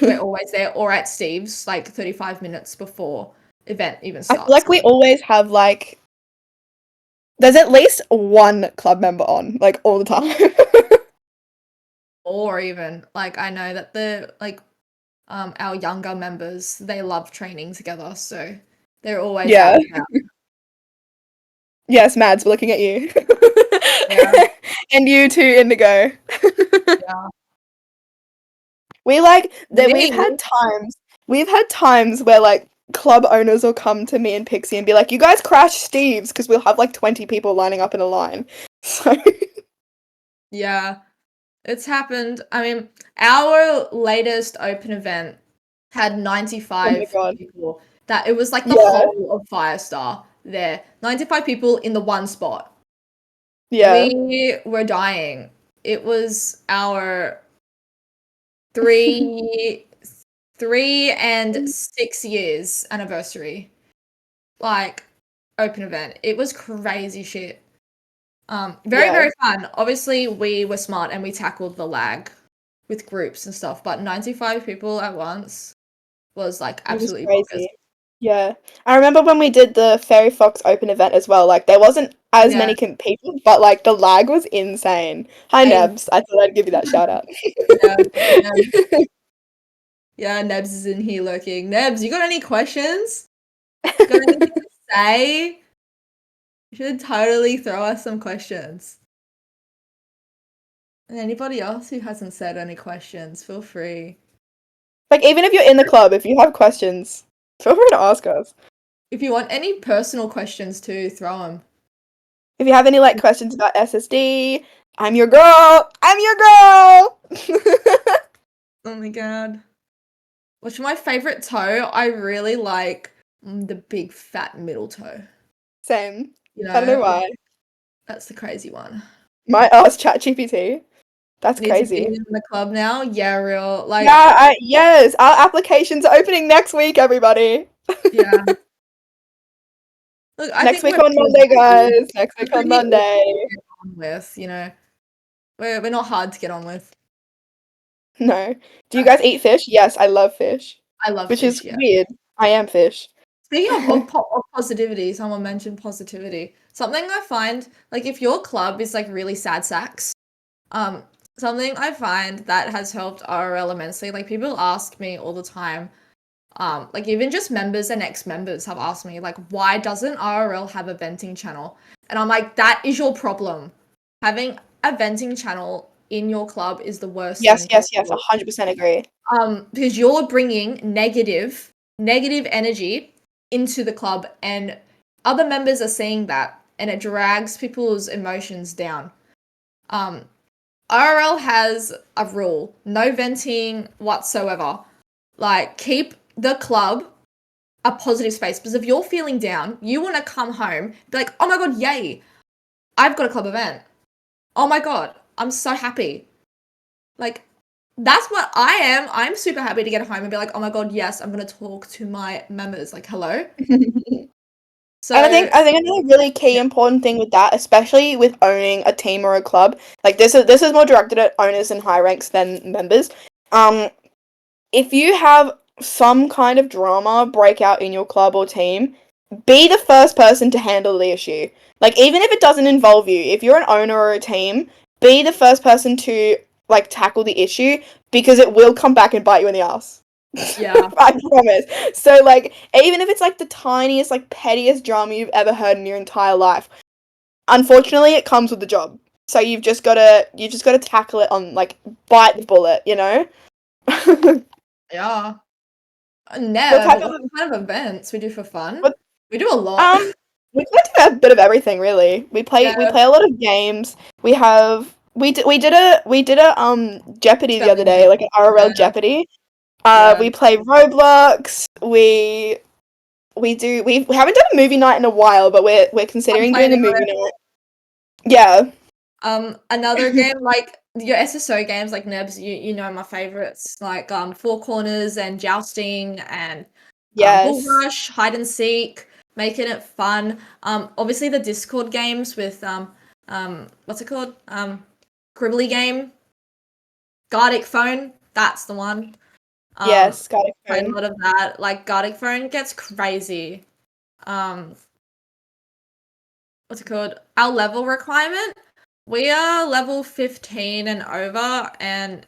[SPEAKER 1] We're always there, or at Steve's, like 35 minutes before event even
[SPEAKER 3] I feel
[SPEAKER 1] starts.
[SPEAKER 3] like we always have like there's at least one club member on, like all the time.
[SPEAKER 1] Or even like I know that the like our younger members, they love training together, so they're always
[SPEAKER 3] Yeah.
[SPEAKER 1] out and about.
[SPEAKER 3] Yes, Mads, we're looking at you.
[SPEAKER 1] Yeah.
[SPEAKER 3] And you too, Indigo.
[SPEAKER 1] Yeah.
[SPEAKER 3] We like that
[SPEAKER 1] Me.
[SPEAKER 3] we've had times where like club owners will come to me and Pixie and be like, "You guys crash Steve's," because we'll have like 20 people lining up in a line. So
[SPEAKER 1] Yeah. It's happened. I mean, our latest open event had
[SPEAKER 3] oh my
[SPEAKER 1] 95
[SPEAKER 3] god.
[SPEAKER 1] people. That it was like the
[SPEAKER 3] Yeah.
[SPEAKER 1] whole of Firestar there. 95 people in the one spot.
[SPEAKER 3] Yeah.
[SPEAKER 1] We were dying. It was our 3 and 6 years anniversary. Like open event. It was crazy shit. Very,
[SPEAKER 3] Yeah.
[SPEAKER 1] very fun. Obviously, we were smart and we tackled the lag with groups and stuff, but 95 people at once was like
[SPEAKER 3] It was
[SPEAKER 1] absolutely bonkers.
[SPEAKER 3] crazy. Yeah. I remember when we did the Fairy Fox Open event as well, like there wasn't as
[SPEAKER 1] Yeah.
[SPEAKER 3] many people, but like the lag was insane. Hi Nebs. I thought I'd give you that shout out.
[SPEAKER 1] Yeah, Nebs. Yeah, Nebs is in here lurking. Nebs, you got any questions? Got anything to say? You should totally throw us some questions. And anybody else who hasn't said any questions, feel free.
[SPEAKER 3] Like even if you're in the club, if you have questions, feel free to ask us.
[SPEAKER 1] If you want any personal questions too, throw them.
[SPEAKER 3] If you have any like questions about SSD, I'm your girl. I'm your girl.
[SPEAKER 1] Oh my god. What's my favorite toe? I really like the big fat middle toe.
[SPEAKER 3] Same.
[SPEAKER 1] You
[SPEAKER 3] I don't know
[SPEAKER 1] know,
[SPEAKER 3] why.
[SPEAKER 1] that's the crazy one.
[SPEAKER 3] My ass ChatGPT. That's
[SPEAKER 1] Need to be
[SPEAKER 3] crazy.
[SPEAKER 1] in the club now. Yeah, real. Like,
[SPEAKER 3] Yeah, yes, our applications are opening next week, everybody.
[SPEAKER 1] yeah. Look, I
[SPEAKER 3] Next
[SPEAKER 1] think
[SPEAKER 3] week
[SPEAKER 1] we're
[SPEAKER 3] on
[SPEAKER 1] pretty
[SPEAKER 3] Monday,
[SPEAKER 1] easy.
[SPEAKER 3] guys. Next
[SPEAKER 1] We're
[SPEAKER 3] week on
[SPEAKER 1] pretty easy
[SPEAKER 3] Monday.
[SPEAKER 1] to get on with. You know, we're not hard to get on with.
[SPEAKER 3] No. Do you guys eat fish? Yes, I love fish,
[SPEAKER 1] I love
[SPEAKER 3] which is
[SPEAKER 1] fish, yeah.
[SPEAKER 3] weird. I am fish.
[SPEAKER 1] Speaking of positivity, someone mentioned positivity. Something I find, like if your club is like really sad sacks, um, something I find that has helped RL immensely, like people ask me all the time, like even just members and ex-members have asked me, like, why doesn't RL have a venting channel? And I'm like, that is your problem. Having a venting channel in your club is the worst
[SPEAKER 3] Yes,
[SPEAKER 1] thing
[SPEAKER 3] yes, yes,
[SPEAKER 1] possible.
[SPEAKER 3] 100% agree.
[SPEAKER 1] Because you're bringing negative energy into the club, and other members are seeing that, and it drags people's emotions down. RL has a rule: no venting whatsoever. Like, keep the club a positive space, because if you're feeling down, you want to come home, be like, oh my god, yay, I've got a club event. Oh my god, I'm so happy. Like, that's what I am. I'm super happy to get home and be like, oh my god, yes, I'm gonna talk to my members. Like, hello. So
[SPEAKER 3] And I think another really key important thing with that, especially with owning a team or a club, like this is more directed at owners and high ranks than members. If you have some kind of drama break out in your club or team, be the first person to handle the issue. Like even if it doesn't involve you, if you're an owner or a team, be the first person to like tackle the issue because it will come back and bite you in the ass.
[SPEAKER 1] yeah,
[SPEAKER 3] I promise. So like even if it's like the tiniest like pettiest drama you've ever heard in your entire life, unfortunately it comes with the job. So you've just gotta tackle it on like bite the bullet, you know?
[SPEAKER 1] yeah.
[SPEAKER 3] What
[SPEAKER 1] Never.
[SPEAKER 3] type
[SPEAKER 1] But
[SPEAKER 3] of
[SPEAKER 1] what kind of events we do for fun?
[SPEAKER 3] what
[SPEAKER 1] We do a lot.
[SPEAKER 3] we kind of do a bit of everything really. We
[SPEAKER 1] Yeah,
[SPEAKER 3] play a lot of games. We did a Jeopardy the other day,
[SPEAKER 1] Jeopardy.
[SPEAKER 3] like an RL
[SPEAKER 1] Yeah,
[SPEAKER 3] Jeopardy.
[SPEAKER 1] yeah.
[SPEAKER 3] We play Roblox. We haven't done a movie night in a while, but we're
[SPEAKER 1] I'm
[SPEAKER 3] considering doing a
[SPEAKER 1] planning on
[SPEAKER 3] movie
[SPEAKER 1] it.
[SPEAKER 3] night. Yeah.
[SPEAKER 1] Another game like your SSO games, like Nebs, you know my favorites, like Four Corners and Jousting and Bull
[SPEAKER 3] Yes.
[SPEAKER 1] Rush, Hide and Seek, making it fun. Obviously the Discord games with what's it called? Cribbly game, Gardic Phone, that's the one.
[SPEAKER 3] Yes, got it.
[SPEAKER 1] Played a lot of that. Like Gardic Phone gets crazy. Um, what's it called? Our level requirement. We are level 15 and over, and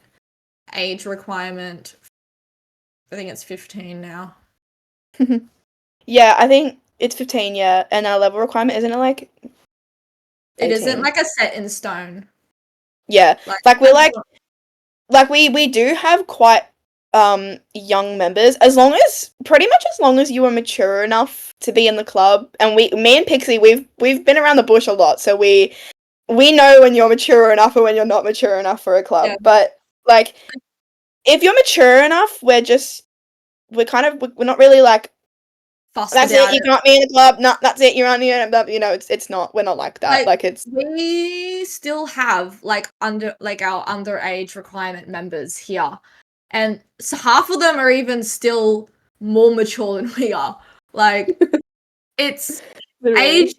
[SPEAKER 1] age requirement, I think it's 15 now.
[SPEAKER 3] Yeah, I think it's 15, yeah, and our level requirement isn't it like
[SPEAKER 1] It isn't
[SPEAKER 3] 18?
[SPEAKER 1] like a set in stone.
[SPEAKER 3] Yeah.
[SPEAKER 1] Like,
[SPEAKER 3] Like we're like we do have quite young members as long as pretty much as long as you are mature enough to be in the club, and me and Pixie we've been around the bush a lot, so we know when you're mature enough and when you're not mature enough for a club.
[SPEAKER 1] yeah,
[SPEAKER 3] But like if you're mature enough, we're not really like
[SPEAKER 1] fussed
[SPEAKER 3] that's it,
[SPEAKER 1] about
[SPEAKER 3] you
[SPEAKER 1] it.
[SPEAKER 3] can't be in the club, no, that's it, you're on here, and you know, it's not, we're not like that.
[SPEAKER 1] Like,
[SPEAKER 3] Like it's
[SPEAKER 1] we still have like our underage requirement members here, and so half of them are even still more mature than we are. Like, it's
[SPEAKER 3] literally.
[SPEAKER 1] age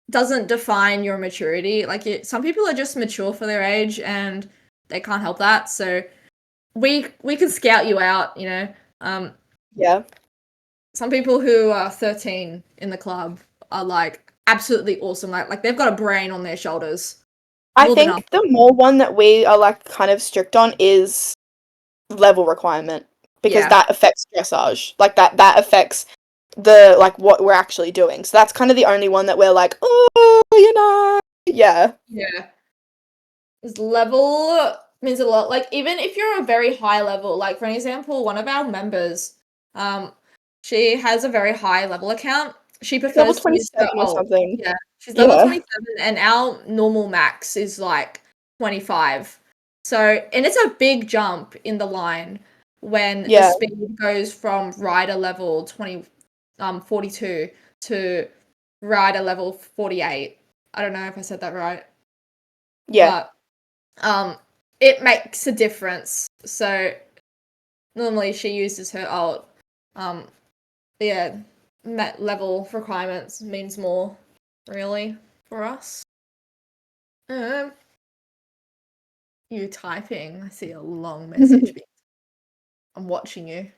[SPEAKER 1] doesn't define your maturity. Like, some people are just mature for their age and they can't help that. So we can scout you out. You know,
[SPEAKER 3] Yeah.
[SPEAKER 1] some people who are 13 in the club are like absolutely awesome. Like they've got a brain on their shoulders,
[SPEAKER 3] I
[SPEAKER 1] more than us.
[SPEAKER 3] think the more one that we are like kind of strict on is level requirement because
[SPEAKER 1] Yeah,
[SPEAKER 3] that affects dressage. Like that affects the like what we're actually doing. So that's kind of the only one that we're like, oh, yeah.
[SPEAKER 1] yeah. This level means a lot. Like even if you're a very high level, like for an example, one of our members, um, she has a very high level account. She
[SPEAKER 3] Level
[SPEAKER 1] prefers to use her
[SPEAKER 3] 27 or
[SPEAKER 1] alt.
[SPEAKER 3] something.
[SPEAKER 1] Yeah, she's level
[SPEAKER 3] Yeah.
[SPEAKER 1] 27, and our normal max is like 25. So, and it's a big jump in the line when the
[SPEAKER 3] Yeah.
[SPEAKER 1] speed goes from rider level 42 to rider level 48. I don't know if I said that right,
[SPEAKER 3] Yeah.
[SPEAKER 1] but it makes a difference. So normally she uses her alt. Um, yeah, met level requirements means more, really, for us. Um, You typing. I see a long message. I'm watching you.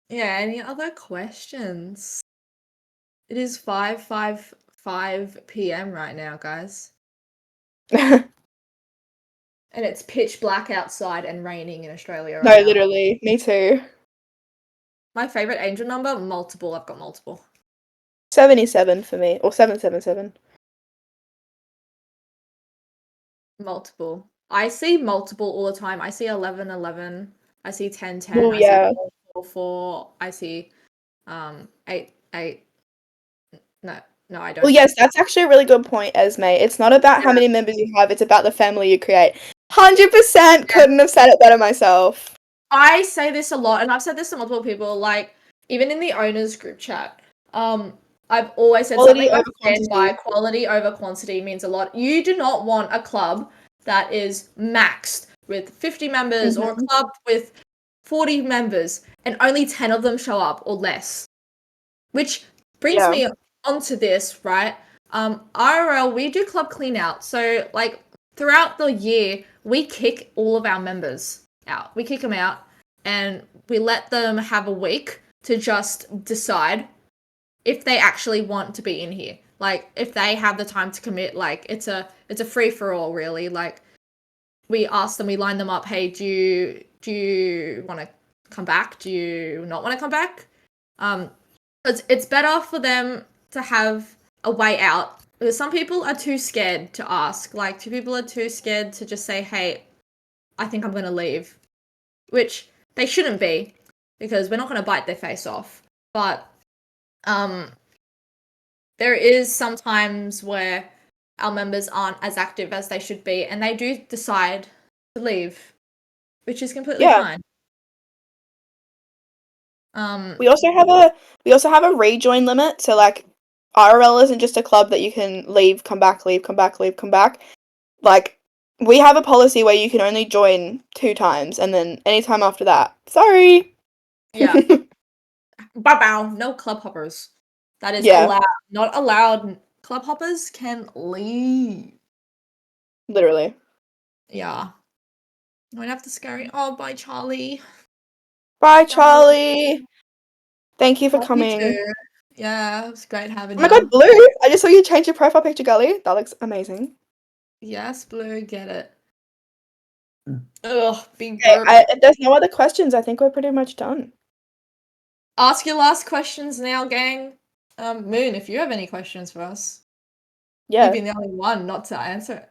[SPEAKER 1] Yeah, any other questions? It is 5:55 p.m. right now, guys. And it's pitch black outside and raining in Australia
[SPEAKER 3] No,
[SPEAKER 1] right now.
[SPEAKER 3] literally, me too.
[SPEAKER 1] My favorite angel number? Multiple. I've got multiple.
[SPEAKER 3] 77 for me, or 777.
[SPEAKER 1] Multiple. I see multiple all the time. I see 1111. I see 1010.
[SPEAKER 3] Oh
[SPEAKER 1] I
[SPEAKER 3] yeah.
[SPEAKER 1] see 444. I see 8. No, I don't.
[SPEAKER 3] Well, yes, that's actually a really good point, Esme. It's not about how
[SPEAKER 1] Yeah.
[SPEAKER 3] many members you have; it's about the family you create. 100% couldn't have said it better myself.
[SPEAKER 1] I say this a lot, and I've said this to multiple people, like, even in the owners group chat. I've always said
[SPEAKER 3] Quality
[SPEAKER 1] something I
[SPEAKER 3] over
[SPEAKER 1] stand by.
[SPEAKER 3] quantity.
[SPEAKER 1] Quality over quantity means a lot. You do not want a club that is maxed with 50 members or a club with 40 members and only 10 of them show up or less. Which brings me onto this, right? IRL, we do club clean out. So, like, throughout the year, we kick all of our members out. We kick them out and we let them have a week to just decide if they actually want to be in here. Like, if they have the time to commit, like, it's a free for all, really. Like, we ask them, we line them up, hey, do you want to come back? Do you not want to come back? It's better for them to have a way out. Because some people are too scared to ask. Like, two people are too scared to just say, hey, I think I'm going to leave. Which they shouldn't be, because we're not going to bite their face off. But there is sometimes where our members aren't as active as they should be, and they do decide to leave, which is completely fine.
[SPEAKER 3] We also have a rejoin limit, so like IRL isn't just a club that you can leave, come back, leave, come back, leave, come back. Like, we have a policy where you can only join 2 times, and then anytime after that, sorry.
[SPEAKER 1] Yeah. Bow. No club hoppers. That is
[SPEAKER 3] Yeah.
[SPEAKER 1] allowed. Not allowed. Club hoppers can leave.
[SPEAKER 3] Literally.
[SPEAKER 1] Yeah. I'm gonna have to scurry. Oh, bye, Charlie.
[SPEAKER 3] Bye, Charlie. Thank you for
[SPEAKER 1] You
[SPEAKER 3] coming.
[SPEAKER 1] too. Yeah, it was great having
[SPEAKER 3] Oh my
[SPEAKER 1] you.
[SPEAKER 3] god, Blue! I just saw you change your profile picture, Gully. That looks amazing.
[SPEAKER 1] Yes, Blue, get it. Ugh, big
[SPEAKER 3] Okay,
[SPEAKER 1] burp.
[SPEAKER 3] if there's no other questions, I think we're pretty much done.
[SPEAKER 1] Ask your last questions now, gang. Moon, if you have any questions for us.
[SPEAKER 3] Yeah.
[SPEAKER 1] You've been the only one not to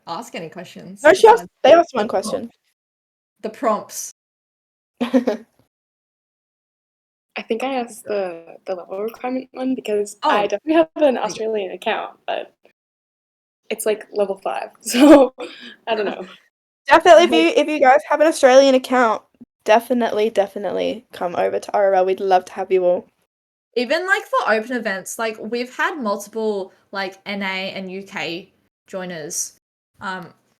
[SPEAKER 1] ask any questions.
[SPEAKER 3] No,
[SPEAKER 1] besides
[SPEAKER 3] they asked one
[SPEAKER 1] the
[SPEAKER 3] question.
[SPEAKER 1] The prompts.
[SPEAKER 2] I think I asked the level requirement one because
[SPEAKER 1] Oh.
[SPEAKER 2] I definitely have an Australian account, but it's like level 5, so I don't know.
[SPEAKER 3] Definitely, if you guys have an Australian account, definitely come over to RRL. We'd love to have you all.
[SPEAKER 1] Even like for open events, like we've had multiple like NA and UK joiners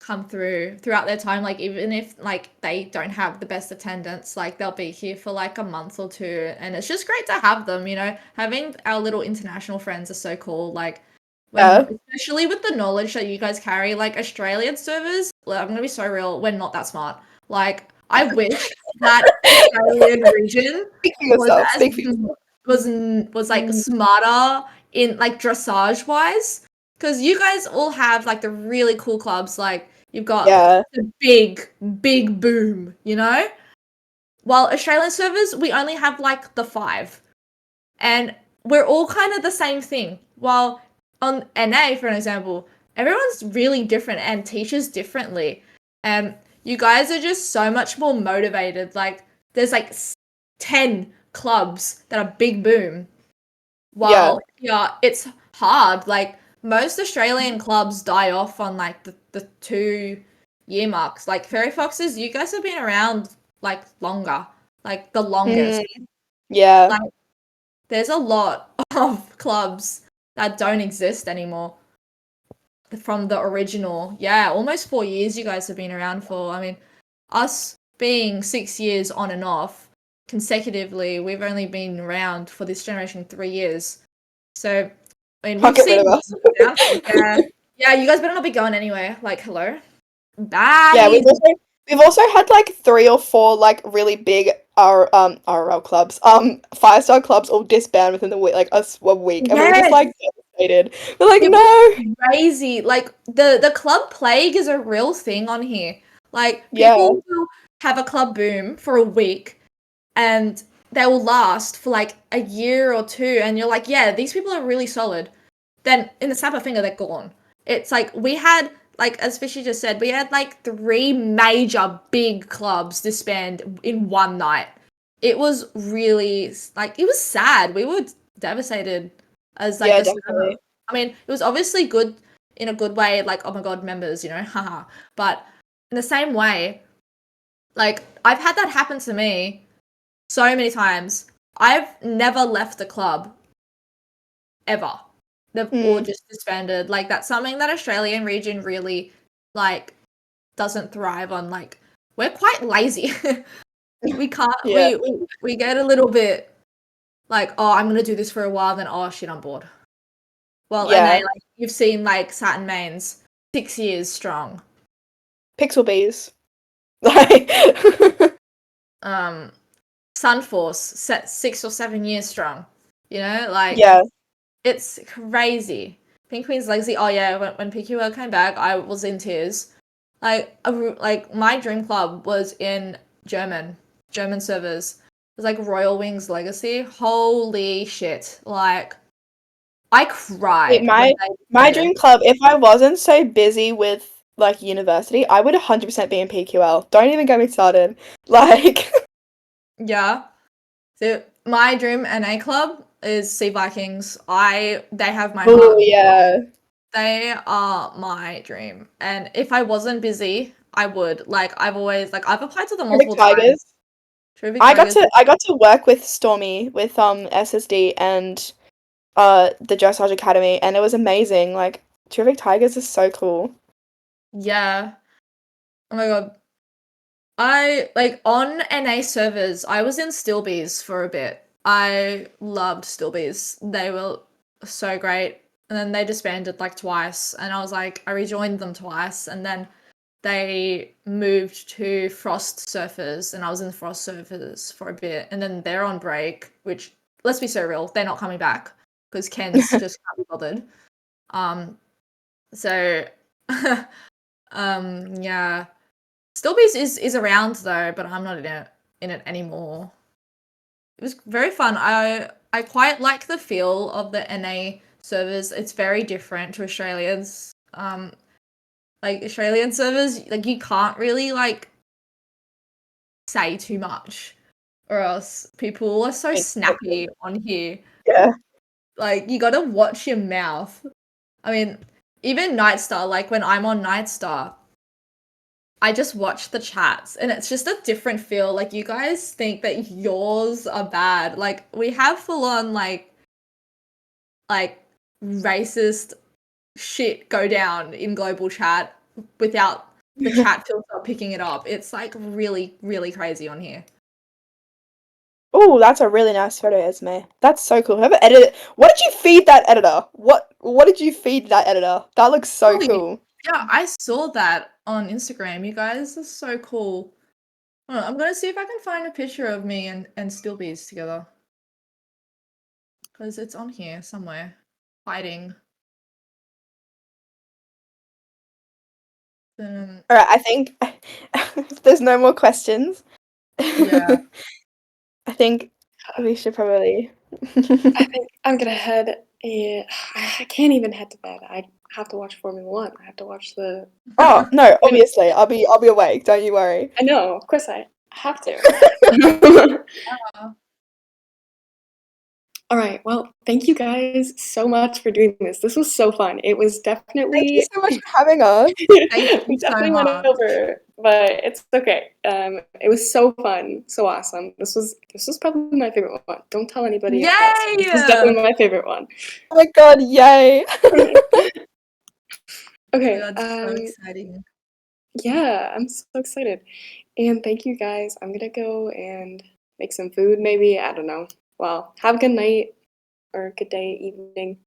[SPEAKER 1] come throughout their time. Like even if like they don't have the best attendance, like they'll be here for like a month or two, and it's just great to have them. You know, having our little international friends are so cool. Like especially with the knowledge that you guys carry, like Australian servers. I'm gonna be so real. We're not that smart. Like I wish that Australian region
[SPEAKER 3] Speak for yourself. Speak for yourself.
[SPEAKER 1] was like smarter in like dressage wise, because you guys all have like the really cool clubs, like you've got the big boom, you know, while Australian servers we only have like the 5, and we're all kind of the same thing. While on NA, for an example, everyone's really different and teaches differently, and you guys are just so much more motivated. Like there's like 10 clubs that are big boom. While it's hard. Like most Australian clubs die off on like the 2-year marks. Like Fairy Foxes, you guys have been around like longer. Like the longest.
[SPEAKER 3] Yeah.
[SPEAKER 1] Like there's a lot of clubs that don't exist anymore from the original. Yeah, almost 4 years you guys have been around for. I mean, us being 6 years on and off consecutively, we've only been around for this generation 3 years. So, I mean,
[SPEAKER 3] Can't get rid of us.
[SPEAKER 1] Yeah, you guys better not be going anywhere. Like, hello.
[SPEAKER 3] Yeah,
[SPEAKER 1] Bye.
[SPEAKER 3] we've also had like 3 or 4 like really big RL clubs, 5-star clubs all disband within the week, like a week, and we were just
[SPEAKER 1] Yes.
[SPEAKER 3] like devastated. We're like,
[SPEAKER 1] It
[SPEAKER 3] no.
[SPEAKER 1] was crazy. Like the club plague is a real thing on here. Like
[SPEAKER 3] Yeah.
[SPEAKER 1] people will have a club boom for a week and they will last for like a year or two and you're like, yeah, these people are really solid. Then in the snap of a finger they're gone. It's like we had like as Fishy just said, we had like 3 major big clubs disband in one night. It was really like it was sad. We were devastated as like
[SPEAKER 3] Yeah,
[SPEAKER 1] a
[SPEAKER 3] definitely.
[SPEAKER 1] I mean, it was obviously good in a good way, like, oh my god, members, haha. But in the same way, like, I've had that happen to me so many times. I've never left the club ever. They've all
[SPEAKER 3] Mm.
[SPEAKER 1] just disbanded. Like, that's something that Australian region really, like, doesn't thrive on. Like, we're quite lazy. We can't,
[SPEAKER 3] Yeah.
[SPEAKER 1] we get a little bit like, oh, I'm gonna do this for a while, then, oh shit, I'm bored. Well, and
[SPEAKER 3] Yeah.
[SPEAKER 1] like you've seen like Saturn Mains 6 years strong.
[SPEAKER 3] Pixel bees. Like
[SPEAKER 1] Sunforce set 6 or 7 years strong. Like
[SPEAKER 3] yeah.
[SPEAKER 1] it's crazy. Pink Queen's Legacy. Oh yeah, when PQL came back, I was in tears. Like my dream club was in German servers. It was like Royal Wings Legacy. Holy shit! Like I
[SPEAKER 3] Wait,
[SPEAKER 1] cried when
[SPEAKER 3] my
[SPEAKER 1] they
[SPEAKER 3] my
[SPEAKER 1] ended.
[SPEAKER 3] dream club, if I wasn't so busy with like university, I would 100% be in PQL. Don't even get me started. Like
[SPEAKER 1] Yeah. So my dream NA club is Sea Vikings. They have my
[SPEAKER 3] oh
[SPEAKER 1] heart.
[SPEAKER 3] yeah.
[SPEAKER 1] They are my dream. And if I wasn't busy, I would. Like I've applied to them
[SPEAKER 3] Terrific
[SPEAKER 1] multiple times.
[SPEAKER 3] Tigers.
[SPEAKER 1] Terrific Tigers.
[SPEAKER 3] I got to work with Stormy with SSD and the Dressage Academy, and it was amazing. Like Terrific Tigers is so cool.
[SPEAKER 1] Yeah. Oh my god. I like on NA servers, I was in Stillbees for a bit. I loved Stillbees. They were so great. And then they disbanded like twice. And I was like, I rejoined them twice. And then they moved to Frost Surfers. And I was in Frost Surfers for a bit. And then they're on break, which, let's be so real, they're not coming back because Ken's just can't be bothered. So, yeah. Stillbees is around though, but I'm not in it anymore. It was very fun. I quite like the feel of the NA servers. It's very different to Australians. Like Australian servers, like you can't really like say too much, or else people are so snappy on here.
[SPEAKER 3] Yeah.
[SPEAKER 1] Like you gotta watch your mouth. I mean, even Nightstar, like when I'm on Nightstar, I just watch the chats and it's just a different feel. Like you guys think that yours are bad. Like we have full on like racist shit go down in global chat without the chat filter picking it up. It's like really, really crazy on here.
[SPEAKER 3] Oh, that's a really nice photo, Esme. That's so cool. Whoever edited it. What did you feed that editor? What did you feed that editor? That looks so
[SPEAKER 1] Holy-
[SPEAKER 3] cool.
[SPEAKER 1] Yeah, I saw that on Instagram. You guys are so cool. Hold on, I'm gonna see if I can find a picture of me and Stillbees together. Because it's on here somewhere. Hiding.
[SPEAKER 3] Alright, I think if there's no more questions.
[SPEAKER 1] Yeah.
[SPEAKER 3] I think we should probably
[SPEAKER 2] I think I'm gonna head. I can't even head to bed. I have to watch Formula One. I have to watch the.
[SPEAKER 3] Oh, no, obviously. I'll be awake, don't you worry.
[SPEAKER 2] I know, of course, I have to. All right. Well, thank you guys so much for doing this. This was so fun. It was
[SPEAKER 3] Thank you
[SPEAKER 2] definitely.
[SPEAKER 3] so much for having us.
[SPEAKER 1] Thank you
[SPEAKER 2] We
[SPEAKER 1] so
[SPEAKER 2] definitely went
[SPEAKER 1] much.
[SPEAKER 2] over, but it's okay. It was so fun, so awesome. This was probably my favorite one. Don't tell anybody else. This was
[SPEAKER 1] Yay!
[SPEAKER 2] definitely my favorite one.
[SPEAKER 3] Oh my god, yay.
[SPEAKER 2] Okay.
[SPEAKER 1] That's so exciting.
[SPEAKER 2] Yeah, I'm so excited. And thank you guys. I'm gonna go and make some food, maybe. I don't know. Well, have a good night or good day, evening.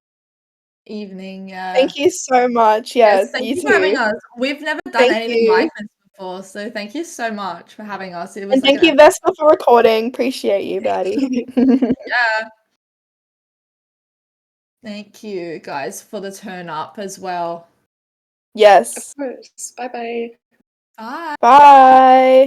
[SPEAKER 1] evening.
[SPEAKER 3] Thank you so much.
[SPEAKER 1] Yes,
[SPEAKER 3] Yes,
[SPEAKER 1] thank
[SPEAKER 3] you
[SPEAKER 1] you for having
[SPEAKER 3] too.
[SPEAKER 1] us. We've never done
[SPEAKER 3] Thank
[SPEAKER 1] anything
[SPEAKER 3] you.
[SPEAKER 1] like this before, so thank you so much for having us. It was
[SPEAKER 3] And
[SPEAKER 1] like
[SPEAKER 3] thank you, Vespa, for recording. Appreciate you, buddy.
[SPEAKER 1] yeah. Thank you guys for the turn up as well.
[SPEAKER 2] Of
[SPEAKER 3] Yes.
[SPEAKER 2] course. Bye bye.
[SPEAKER 1] Bye.
[SPEAKER 3] Bye.